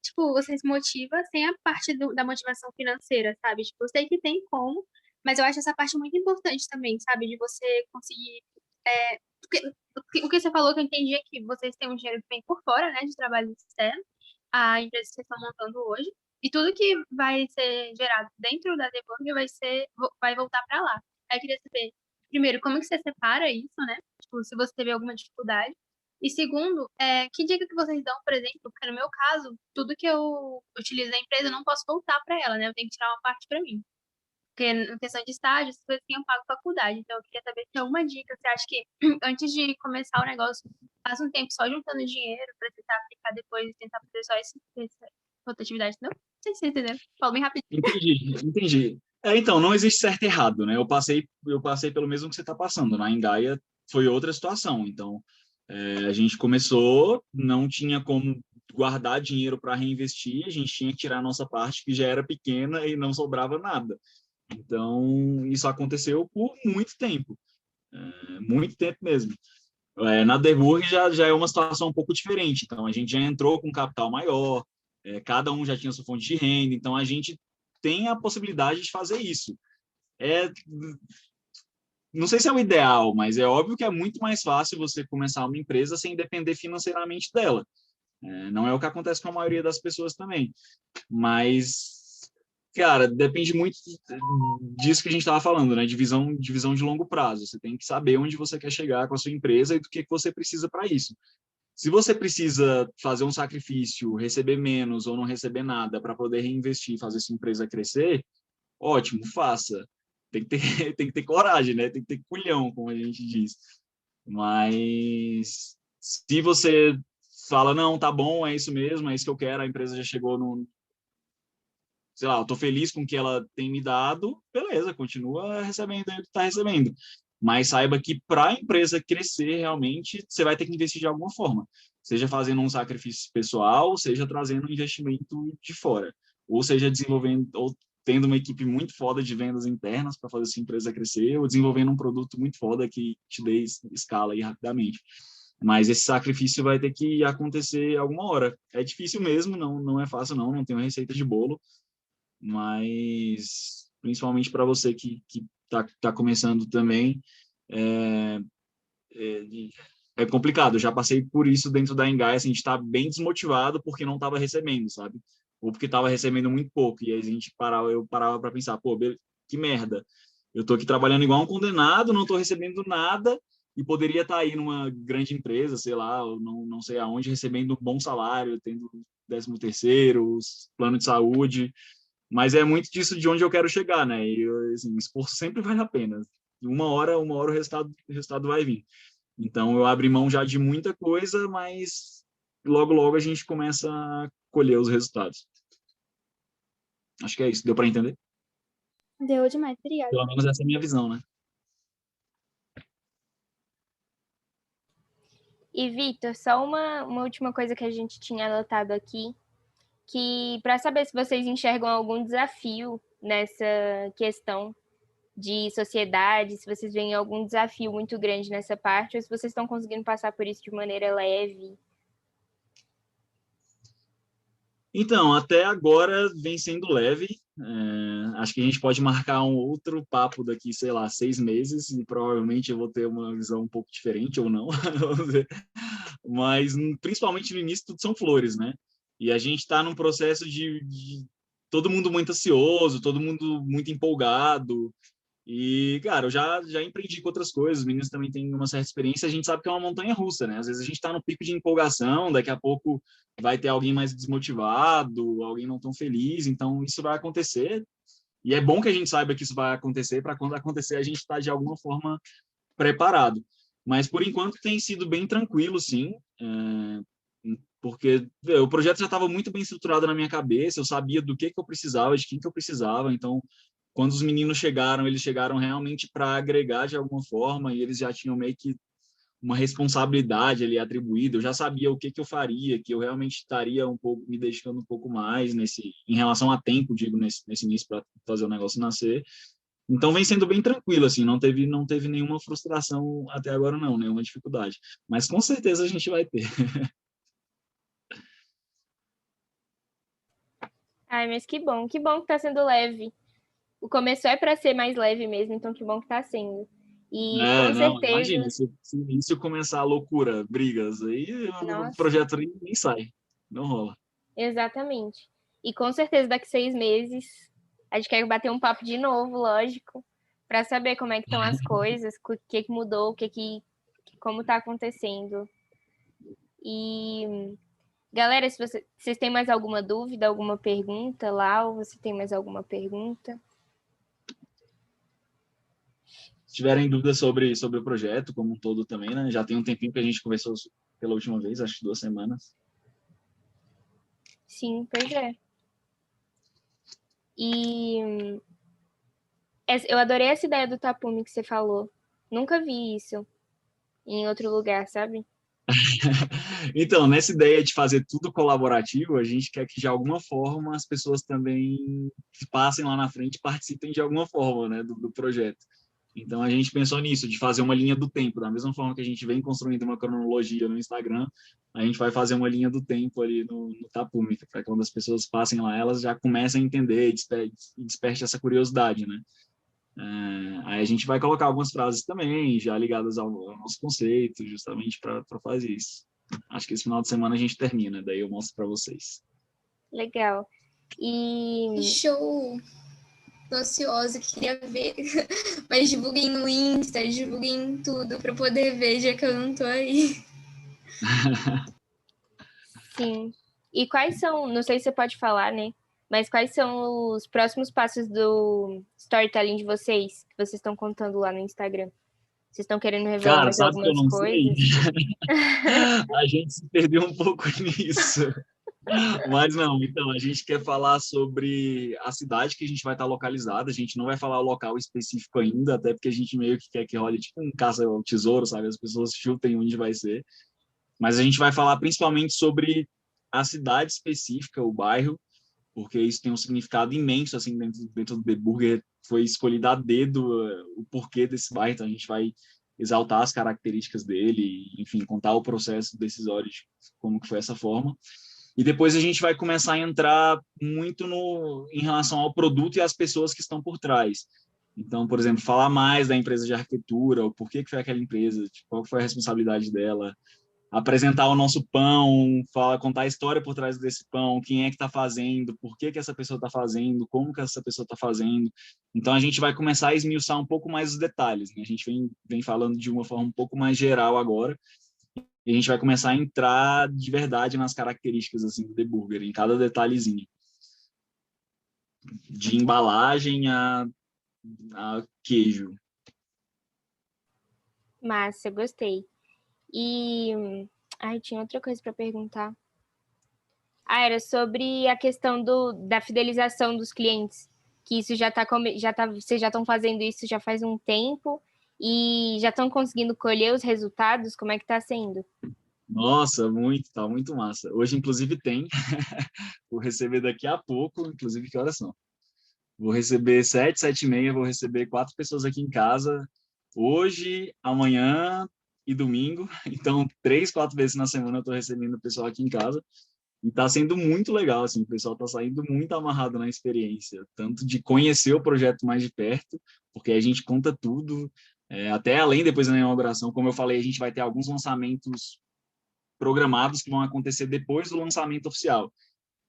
tipo, você se motiva sem a parte da motivação financeira, sabe? Tipo, eu sei que tem como, mas eu acho essa parte muito importante também, sabe? De você conseguir... o que você falou que eu entendi é que vocês têm um dinheiro que vem por fora, né? De trabalho externo, a empresa que vocês estão montando hoje. E tudo que vai ser gerado dentro da Debug vai voltar para lá. Aí eu queria saber, primeiro, como que você separa isso, né? Tipo, se você teve alguma dificuldade. E segundo, que dica que vocês dão, por exemplo, porque no meu caso, tudo que eu utilizo na empresa, eu não posso voltar para ela, né? Eu tenho que tirar uma parte para mim. Porque na questão de estágio, essas coisas assim, eu pago faculdade. Então, eu queria saber se tem alguma dica. Você acha que antes de começar o negócio, passa um tempo só juntando dinheiro para tentar aplicar depois e tentar fazer só essa rotatividade, não? Não sei se você entendeu. Fala bem rapidinho. Entendi. Então, não existe certo e errado, né? Eu passei pelo mesmo que você está passando. Na Engaia foi outra situação. Então, a gente começou, não tinha como guardar dinheiro para reinvestir, a gente tinha que tirar a nossa parte, que já era pequena e não sobrava nada. Então, isso aconteceu por muito tempo mesmo. Na Derburg já é uma situação um pouco diferente. Então, a gente já entrou com capital maior, cada um já tinha sua fonte de renda, então a gente tem a possibilidade de fazer isso. Não sei se é o ideal, mas é óbvio que é muito mais fácil você começar uma empresa sem depender financeiramente dela. Não é o que acontece com a maioria das pessoas também. Mas, cara, depende muito disso que a gente estava falando, né? Divisão de longo prazo. Você tem que saber onde você quer chegar com a sua empresa e do que você precisa para isso. Se você precisa fazer um sacrifício, receber menos ou não receber nada para poder reinvestir e fazer sua empresa crescer, ótimo, faça. Tem que ter coragem, né? Tem que ter culhão, como a gente diz. Mas se você fala, não, tá bom, é isso mesmo, é isso que eu quero, a empresa já chegou no... Sei lá, eu tô feliz com o que ela tem me dado, beleza, continua recebendo o que tá recebendo. Mas saiba que para a empresa crescer realmente, você vai ter que investir de alguma forma. Seja fazendo um sacrifício pessoal, seja trazendo um investimento de fora. Ou seja, desenvolvendo, ou tendo uma equipe muito foda de vendas internas para fazer sua empresa crescer, ou desenvolvendo um produto muito foda que te dê escala aí rapidamente. Mas esse sacrifício vai ter que acontecer alguma hora. É difícil mesmo, não é fácil não tem uma receita de bolo, mas principalmente para você que tá começando também, é complicado. Eu já passei por isso dentro da Engai, assim, a gente está bem desmotivado porque não estava recebendo, sabe? Ou porque estava recebendo muito pouco. E aí eu parava para pensar, pô, que merda. Eu tô aqui trabalhando igual um condenado, não tô recebendo nada e poderia estar aí numa grande empresa, sei lá, ou não sei aonde, recebendo um bom salário, tendo 13º, plano de saúde. Mas é muito disso de onde eu quero chegar, né? E assim, o esforço sempre vale a pena. Uma hora o resultado vai vir. Então, eu abri mão já de muita coisa, mas logo a gente começa a colher os resultados. Acho que é isso. Deu para entender? Deu demais, obrigada. Pelo menos essa é a minha visão, né? E, Vitor, só uma última coisa que a gente tinha anotado aqui, que para saber se vocês enxergam algum desafio nessa questão de sociedade, se vocês veem algum desafio muito grande nessa parte, ou se vocês estão conseguindo passar por isso de maneira leve. Então, até agora vem sendo leve. Acho que a gente pode marcar um outro papo daqui, sei lá, 6 meses, e provavelmente eu vou ter uma visão um pouco diferente ou não. Vamos ver. Mas, principalmente no início, tudo são flores, né? E a gente está num processo de todo mundo muito ansioso, todo mundo muito empolgado. E, cara, eu já empreendi com outras coisas, os meninos também têm uma certa experiência, a gente sabe que é uma montanha russa, né? Às vezes a gente está no pico de empolgação, daqui a pouco vai ter alguém mais desmotivado, alguém não tão feliz, então isso vai acontecer. E é bom que a gente saiba que isso vai acontecer, para quando acontecer a gente estar de alguma forma preparado. Mas por enquanto tem sido bem tranquilo, sim, porque o projeto já estava muito bem estruturado na minha cabeça, eu sabia do que eu precisava, de quem que eu precisava, então quando os meninos chegaram, eles chegaram realmente para agregar de alguma forma e eles já tinham meio que uma responsabilidade ali atribuída. Eu já sabia o que eu faria, que eu realmente estaria um pouco me dedicando um pouco mais em relação a tempo, digo, nesse início para fazer o negócio nascer. Então vem sendo bem tranquilo, assim, não teve nenhuma frustração até agora não, nenhuma dificuldade. Mas com certeza a gente vai ter. Ai, mas que bom que tá sendo leve. O começo é para ser mais leve mesmo, então que bom que tá sendo. E com Não, certeza, imagina, se começar a loucura, brigas, aí o nossa, projeto nem sai, não rola. exatamente. E com certeza daqui 6 meses a gente quer bater um papo de novo, lógico, para saber como é que estão as coisas, o que mudou, como tá acontecendo. E galera, se vocês têm mais alguma dúvida, alguma pergunta lá, ou você tem mais alguma pergunta? Se tiverem dúvidas sobre o projeto como um todo também, né? Já tem um tempinho que a gente conversou pela última vez, acho que 2 semanas. Sim, pois é. E eu adorei essa ideia do tapume que você falou. Nunca vi isso em outro lugar, sabe? Então, nessa ideia de fazer tudo colaborativo, a gente quer que de alguma forma as pessoas também que passem lá na frente participem de alguma forma, né, do projeto. Então a gente pensou nisso, de fazer uma linha do tempo, da mesma forma que a gente vem construindo uma cronologia no Instagram, a gente vai fazer uma linha do tempo ali no Tapume, para quando as pessoas passem lá, elas já comecem a entender e desperte essa curiosidade, né? Aí a gente vai colocar algumas frases também, já ligadas ao nosso conceito, justamente para fazer isso. Acho que esse final de semana a gente termina, daí eu mostro para vocês. Legal. Que E show! Tô ansiosa, queria ver. Mas divulguem no Insta, divulguem tudo para poder ver, já que eu não tô aí. sim. E quais são, não sei se você pode falar, né? Mas quais são os próximos passos do storytelling de vocês, que vocês estão contando lá no Instagram? Vocês estão querendo revelar Cara, mais sabe que eu algumas não sei? coisas? A gente se perdeu um pouco nisso. Mas não, então, a gente quer falar sobre a cidade que a gente vai estar localizada, a gente não vai falar o local específico ainda, até porque a gente meio que quer que role tipo um caça ao tesouro, sabe? As pessoas chutem onde vai ser. Mas a gente vai falar principalmente sobre a cidade específica, o bairro, porque isso tem um significado imenso, assim, dentro do The Burger, foi escolhido a dedo o porquê desse bairro, então a gente vai exaltar as características dele, enfim, contar o processo decisório de como que foi essa forma. E depois a gente vai começar a entrar muito em relação ao produto e às pessoas que estão por trás. Então, por exemplo, falar mais da empresa de arquitetura, o porquê que foi aquela empresa, tipo, qual foi a responsabilidade dela, apresentar o nosso pão, contar a história por trás desse pão, quem é que está fazendo, por que essa pessoa está fazendo, como que essa pessoa está fazendo. Então, a gente vai começar a esmiuçar um pouco mais os detalhes, né? A gente vem falando de uma forma um pouco mais geral agora, e a gente vai começar a entrar de verdade nas características assim, do The Burger, em cada detalhezinho. De embalagem a queijo. Massa, gostei. E ai, tinha outra coisa para perguntar. Era sobre a questão da fidelização dos clientes, que isso vocês já estão fazendo isso já faz um tempo e já estão conseguindo colher os resultados, como é que está sendo? Nossa, tá muito massa. Hoje, inclusive, tem. Vou receber daqui a pouco, inclusive, que horas são? Vou receber 7, 7h30, vou receber 4 pessoas aqui em casa, hoje, amanhã e domingo. Então, 3, 4 vezes na semana eu estou recebendo o pessoal aqui em casa. E está sendo muito legal, assim, o pessoal está saindo muito amarrado na experiência, tanto de conhecer o projeto mais de perto, porque a gente conta tudo, até além depois da inauguração, como eu falei, a gente vai ter alguns lançamentos programados que vão acontecer depois do lançamento oficial.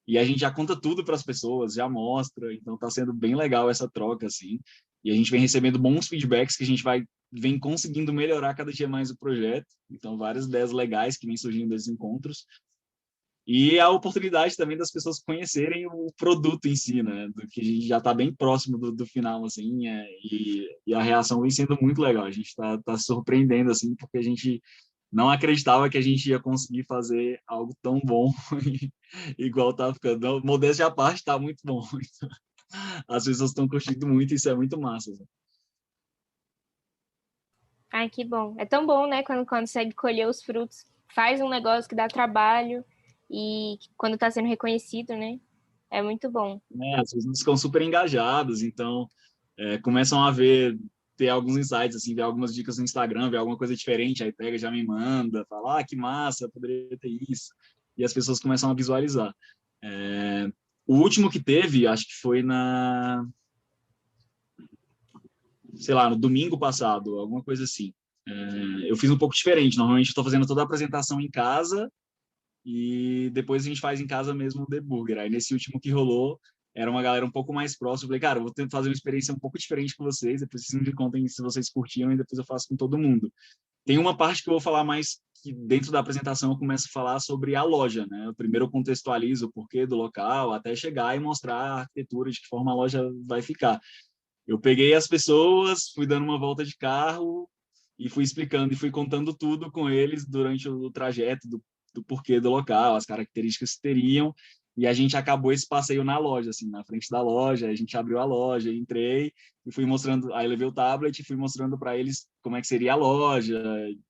E a gente já conta tudo para as pessoas, já mostra, então está sendo bem legal essa troca, assim. E a gente vem recebendo bons feedbacks que a gente vem conseguindo melhorar cada dia mais o projeto. Então, várias ideias legais que vêm surgindo desses encontros. E a oportunidade também das pessoas conhecerem o produto em si, né? Do que a gente já está bem próximo do final, assim, e a reação vem sendo muito legal. A gente está surpreendendo, assim, porque a gente não acreditava que a gente ia conseguir fazer algo tão bom igual tá ficando. Modéstia à parte, está muito bom. As pessoas estão curtindo muito, isso é muito massa. Assim. Ai, que bom. É tão bom, né, quando consegue colher os frutos. Faz um negócio que dá trabalho e quando está sendo reconhecido, né? É muito bom. As pessoas ficam super engajadas, então começam a ter alguns insights, assim, ver algumas dicas no Instagram, ver alguma coisa diferente, aí pega, já me manda, fala, que massa, poderia ter isso. E as pessoas começam a visualizar. O último que teve, acho que foi sei lá, no domingo passado, alguma coisa assim. Eu fiz um pouco diferente. Normalmente eu estou fazendo toda a apresentação em casa e depois a gente faz em casa mesmo o The Burger. Aí nesse último que rolou, era uma galera um pouco mais próxima. Eu falei, cara, eu vou tentar fazer uma experiência um pouco diferente com vocês, depois vocês me contem se vocês curtiram e depois eu faço com todo mundo. Tem uma parte que eu vou falar mais, que dentro da apresentação eu começo a falar sobre a loja, né? Primeiro eu contextualizo o porquê do local, até chegar e mostrar a arquitetura, de que forma a loja vai ficar. Eu peguei as pessoas, fui dando uma volta de carro e fui explicando e fui contando tudo com eles durante o trajeto do porquê do local, as características que teriam, e a gente acabou esse passeio na loja, assim, na frente da loja, a gente abriu a loja, entrei e fui mostrando, aí levei o tablet e fui mostrando para eles como é que seria a loja,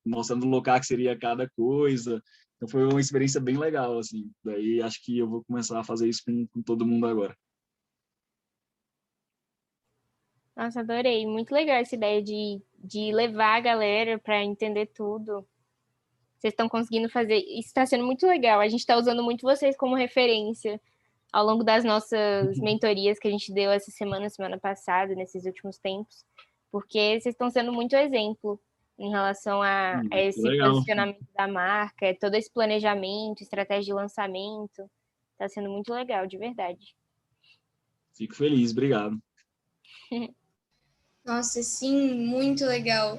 mostrando o local que seria cada coisa. Então foi uma experiência bem legal, assim. Daí acho que eu vou começar a fazer isso com todo mundo agora. Nossa, adorei. Muito legal essa ideia de levar a galera para entender tudo. Vocês estão conseguindo fazer. Isso está sendo muito legal. A gente está usando muito vocês como referência ao longo das nossas mentorias que a gente deu essa semana passada, nesses últimos tempos, porque vocês estão sendo muito exemplo em relação a esse legal. Posicionamento da marca, todo esse planejamento, estratégia de lançamento. Está sendo muito legal, de verdade. Fico feliz, obrigado. Nossa, sim, muito legal.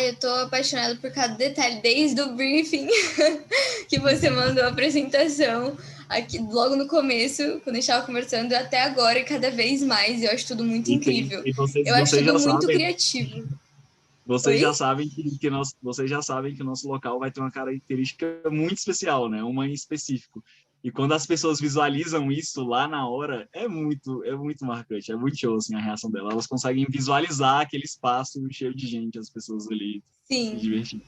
Eu tô apaixonada por cada detalhe, desde o briefing que você mandou a apresentação, aqui logo no começo, quando a gente estava conversando, até agora e cada vez mais. Eu acho tudo muito incrível. Eu acho tudo muito criativo. Vocês já sabem vocês já sabem que o nosso local vai ter uma característica muito especial, né? Uma em específico. E quando as pessoas visualizam isso lá na hora, é muito marcante, é muito show, assim, a reação dela. Elas conseguem visualizar aquele espaço cheio de gente, as pessoas ali se divertindo.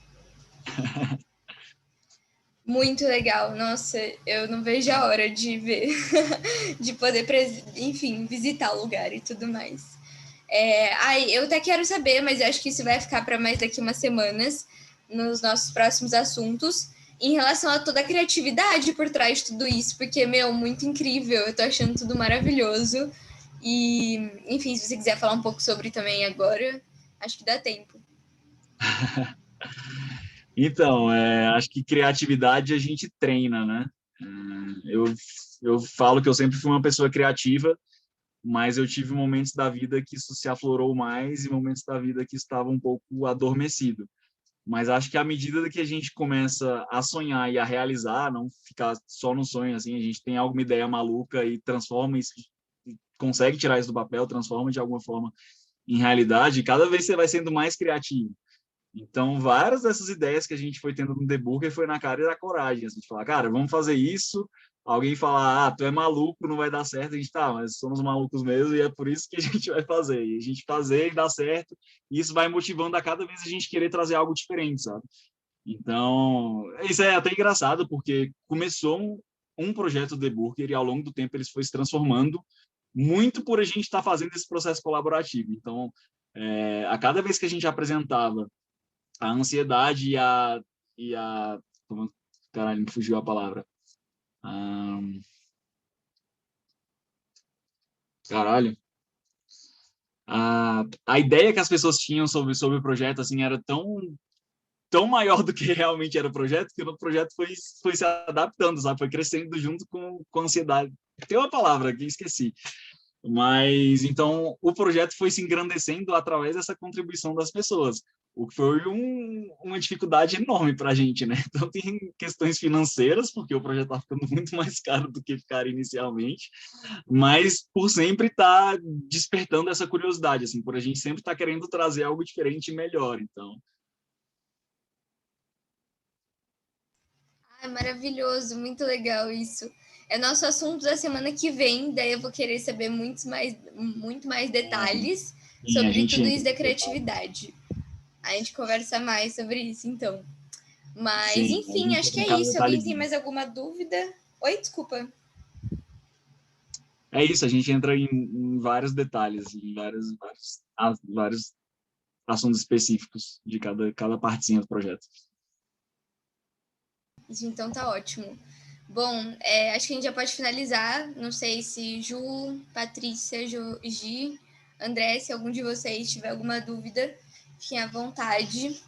Muito legal. Nossa, eu não vejo a hora de ver, de poder, enfim, visitar o lugar e tudo mais. Eu até quero saber, mas eu acho que isso vai ficar para mais daqui umas semanas, nos nossos próximos assuntos, em relação a toda a criatividade por trás de tudo isso, porque, muito incrível, eu tô achando tudo maravilhoso. E, enfim, se você quiser falar um pouco sobre também agora, acho que dá tempo. Então, acho que criatividade a gente treina, né? Eu falo que eu sempre fui uma pessoa criativa, mas eu tive momentos da vida que isso se aflorou mais e momentos da vida que estava um pouco adormecido. Mas acho que à medida que a gente começa a sonhar e a realizar, não ficar só no sonho, assim, a gente tem alguma ideia maluca e transforma isso, consegue tirar isso do papel, transforma de alguma forma em realidade, e cada vez você vai sendo mais criativo. Então, várias dessas ideias que a gente foi tendo no The Burger foi na cara e na coragem. Assim, de falar, cara, vamos fazer isso, alguém falar, tu é maluco, não vai dar certo, a gente tá, mas somos malucos mesmo e é por isso que a gente vai fazer. E a gente fazer e dar certo, e isso vai motivando a cada vez a gente querer trazer algo diferente, sabe? Então, isso é até engraçado, porque começou um projeto de Burger e ao longo do tempo ele foi se transformando muito por a gente estar fazendo esse processo colaborativo. Então, a cada vez que a gente apresentava a ansiedade caralho, me fugiu a palavra. Caralho. A ideia que as pessoas tinham sobre o projeto assim era tão maior do que realmente era o projeto, que o projeto foi se adaptando, sabe? Foi crescendo junto com a ansiedade. Tem uma palavra que esqueci. Mas, então, o projeto foi se engrandecendo através dessa contribuição das pessoas, o que foi uma dificuldade enorme para a gente, né? Então, tem questões financeiras, porque o projeto está ficando muito mais caro do que ficar inicialmente, mas por sempre estar despertando essa curiosidade, assim, por a gente sempre estar querendo trazer algo diferente e melhor, então. Maravilhoso, muito legal isso. É nosso assunto da semana que vem, daí eu vou querer saber muito mais detalhes sobre tudo isso da criatividade. A gente conversa mais sobre isso, então. Mas, enfim, acho que é isso. Alguém tem mais alguma dúvida? Oi, desculpa. É isso, a gente entra em vários detalhes, em vários assuntos específicos de cada partezinha do projeto. Isso, então tá ótimo. Bom, acho que a gente já pode finalizar. Não sei se Ju, Patrícia, Gi, André, se algum de vocês tiver alguma dúvida, fiquem à vontade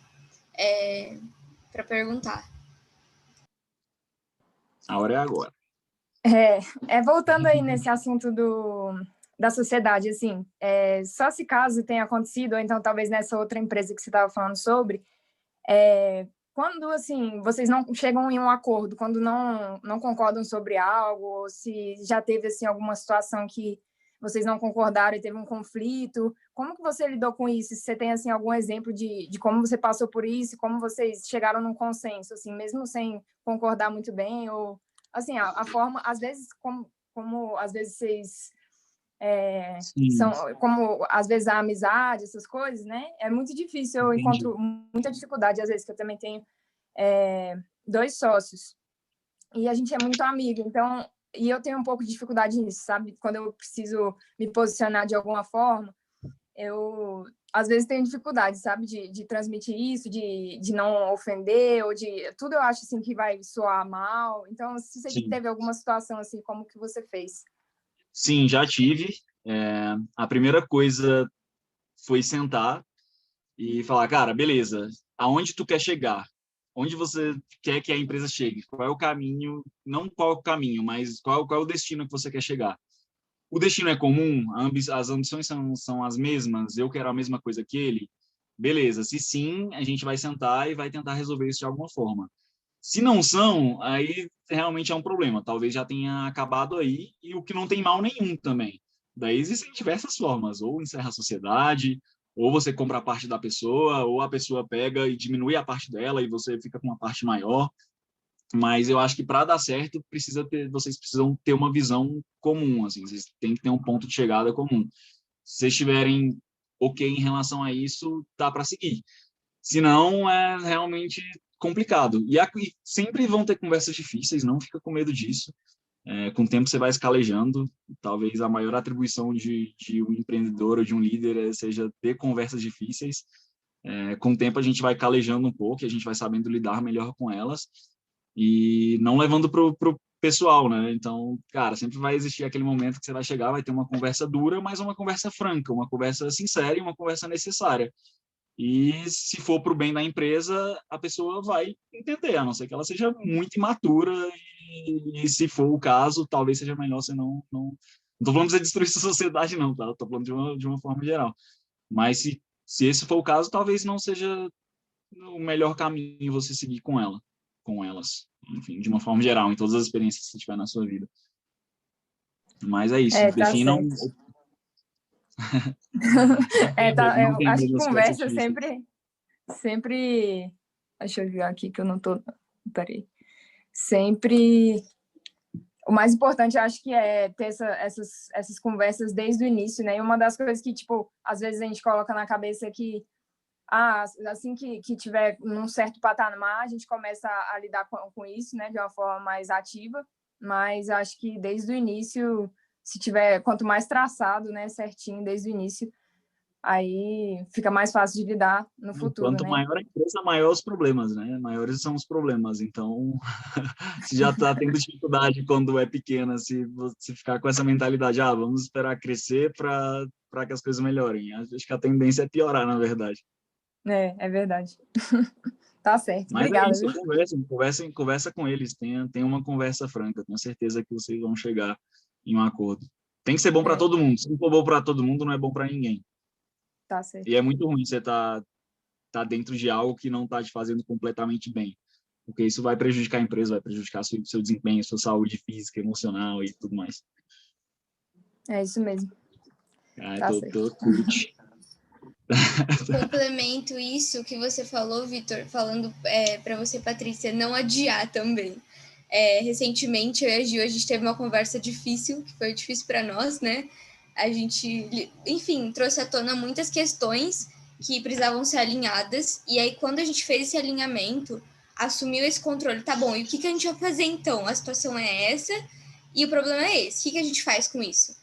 para perguntar. A hora é agora. Voltando aí nesse assunto da sociedade, assim, só se caso tenha acontecido, ou então talvez nessa outra empresa que você estava falando sobre, quando, assim, vocês não chegam em um acordo, quando não concordam sobre algo, ou se já teve, assim, alguma situação que vocês não concordaram e teve um conflito, como que você lidou com isso? Se você tem, assim, algum exemplo de como você passou por isso, como vocês chegaram num consenso, assim, mesmo sem concordar muito bem, ou, assim, a forma, às vezes, como às vezes vocês são, como às vezes a amizade, essas coisas, né? É muito difícil, eu encontro muita dificuldade, às vezes, que eu também tenho 2 sócios, e a gente é muito amigo, então, e eu tenho um pouco de dificuldade nisso, sabe? Quando eu preciso me posicionar de alguma forma, eu, às vezes, tenho dificuldade, sabe? De transmitir isso, de não ofender, ou de... Tudo eu acho, assim, que vai soar mal. Então, se você teve alguma situação, assim, como que você fez? Sim, já tive. A primeira coisa foi sentar e falar, cara, beleza, aonde tu quer chegar? Onde você quer que a empresa chegue? Qual é o caminho? Não qual é o caminho, mas qual é o destino que você quer chegar? O destino é comum? As ambições são as mesmas? Eu quero a mesma coisa que ele? Beleza, se sim, a gente vai sentar e vai tentar resolver isso de alguma forma. Se não são, aí realmente é um problema. Talvez já tenha acabado aí, e o que não tem mal nenhum também. Daí existem diversas formas, ou encerra a sociedade, ou você compra a parte da pessoa, ou a pessoa pega e diminui a parte dela e você fica com uma parte maior. Mas eu acho que para dar certo, vocês precisam ter uma visão comum, assim, vocês têm que ter um ponto de chegada comum. Se vocês estiverem ok em relação a isso, dá para seguir. Se não, é realmente complicado. E sempre vão ter conversas difíceis, não fica com medo disso. Com o tempo você vai escalejando. Talvez a maior atribuição de um empreendedor ou de um líder seja ter conversas difíceis. Com o tempo a gente vai calejando um pouco, e a gente vai sabendo lidar melhor com elas e não levando pro pessoal, né? Então, cara, sempre vai existir aquele momento que você vai chegar, vai ter uma conversa dura, mas uma conversa franca, uma conversa sincera e uma conversa necessária. E se for para o bem da empresa, a pessoa vai entender, a não ser que ela seja muito imatura, e se for o caso, talvez seja melhor você não estou falando de você destruir sua sociedade, não, tá? Estou falando de uma forma geral. Mas se esse for o caso, talvez não seja o melhor caminho você seguir com elas. Enfim, de uma forma geral, em todas as experiências que você tiver na sua vida. Mas é isso, definam... Eu acho que conversa sempre... Deixa eu ver aqui que eu não tô... Peraí. Sempre... o mais importante, eu acho que é ter essas conversas desde o início, né? E uma das coisas que, tipo, às vezes a gente coloca na cabeça é que, assim que tiver num certo patamar, a gente começa a lidar com isso, né? De uma forma mais ativa. Mas eu acho que desde o início, se tiver, quanto mais traçado, né, certinho, desde o início, aí fica mais fácil de lidar no futuro, Quanto né? maior a empresa, maior os problemas, né? Maiores são os problemas. Então, se já está tendo dificuldade quando é pequena, se você ficar com essa mentalidade, vamos esperar crescer para que as coisas melhorem. Acho que a tendência é piorar, na verdade. É verdade. Tá certo. Mas Obrigada, é isso, viu? conversa com eles, tenha uma conversa franca, tenho certeza que vocês vão chegar em um acordo. Tem que ser bom para todo mundo. Se não for bom para todo mundo, não é bom para ninguém. Tá certo. E é muito ruim você tá dentro de algo que não está te fazendo completamente bem, porque isso vai prejudicar a empresa, vai prejudicar seu desempenho, sua saúde física, emocional e tudo mais. É isso mesmo. Tá certo. Tô coach. Complemento isso que você falou, Vitor, falando para você, Patrícia, não adiar também. Recentemente, eu e a Gil, a gente teve uma conversa difícil, que foi difícil para nós, né? A gente, enfim, trouxe à tona muitas questões que precisavam ser alinhadas, e aí quando a gente fez esse alinhamento, assumiu esse controle, tá bom, e o que a gente vai fazer então? A situação é essa, e o problema é esse, o que a gente faz com isso?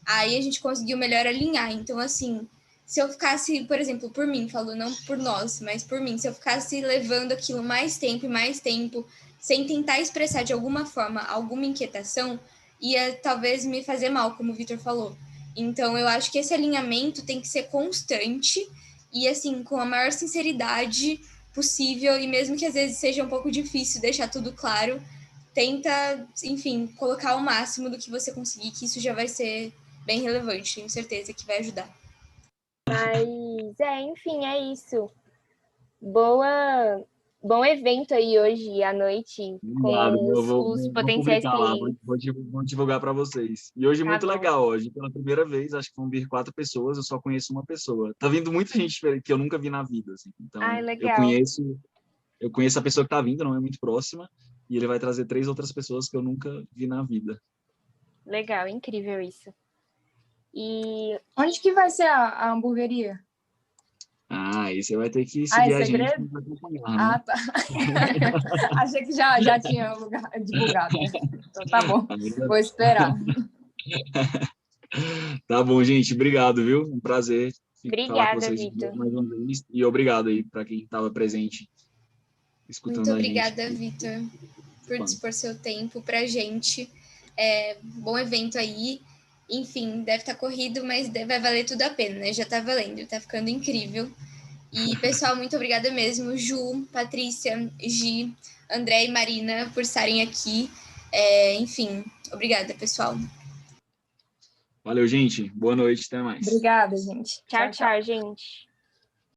Aí a gente conseguiu melhor alinhar, então assim, se eu ficasse, por exemplo, por mim, falo não por nós, mas por mim, se eu ficasse levando aquilo mais tempo, sem tentar expressar de alguma forma alguma inquietação, ia talvez me fazer mal, como o Vitor falou. Então, eu acho que esse alinhamento tem que ser constante e, assim, com a maior sinceridade possível, e mesmo que às vezes seja um pouco difícil deixar tudo claro, tenta, enfim, colocar o máximo do que você conseguir, que isso já vai ser bem relevante, tenho certeza que vai ajudar. Mas, enfim, é isso. Bom evento aí hoje à noite Obrigado, com os vou potenciais publicar lá, clientes. vou divulgar para vocês. E hoje Tá muito bom. legal, hoje pela primeira vez, acho que vão vir 4 pessoas, eu só conheço uma pessoa. Tá vindo muita gente que eu nunca vi na vida, assim. Então, Legal. eu conheço a pessoa que tá vindo, não é muito próxima, e ele vai trazer 3 outras pessoas que eu nunca vi na vida. Legal, incrível isso. E onde que vai ser a hamburgueria? Aí você vai ter que seguir a gente segredo? para acompanhar, né? Tá. Achei que já tinha divulgado, né? Então tá bom. Vou esperar. Tá bom, gente. Obrigado, viu? Um prazer falar com obrigada, vocês Vitor. mais uma vez. E obrigado aí para quem estava presente, escutando Muito a gente. obrigada, Vitor, por dispor seu tempo pra gente. Bom evento aí. Enfim, deve estar corrido, mas vai valer tudo a pena, né? Já tá valendo, tá ficando incrível. E, pessoal, muito obrigada mesmo. Ju, Patrícia, Gi, André e Marina por estarem aqui. Enfim, obrigada, pessoal. Valeu, gente. Boa noite. Até mais. Obrigada, gente. Tchau, gente.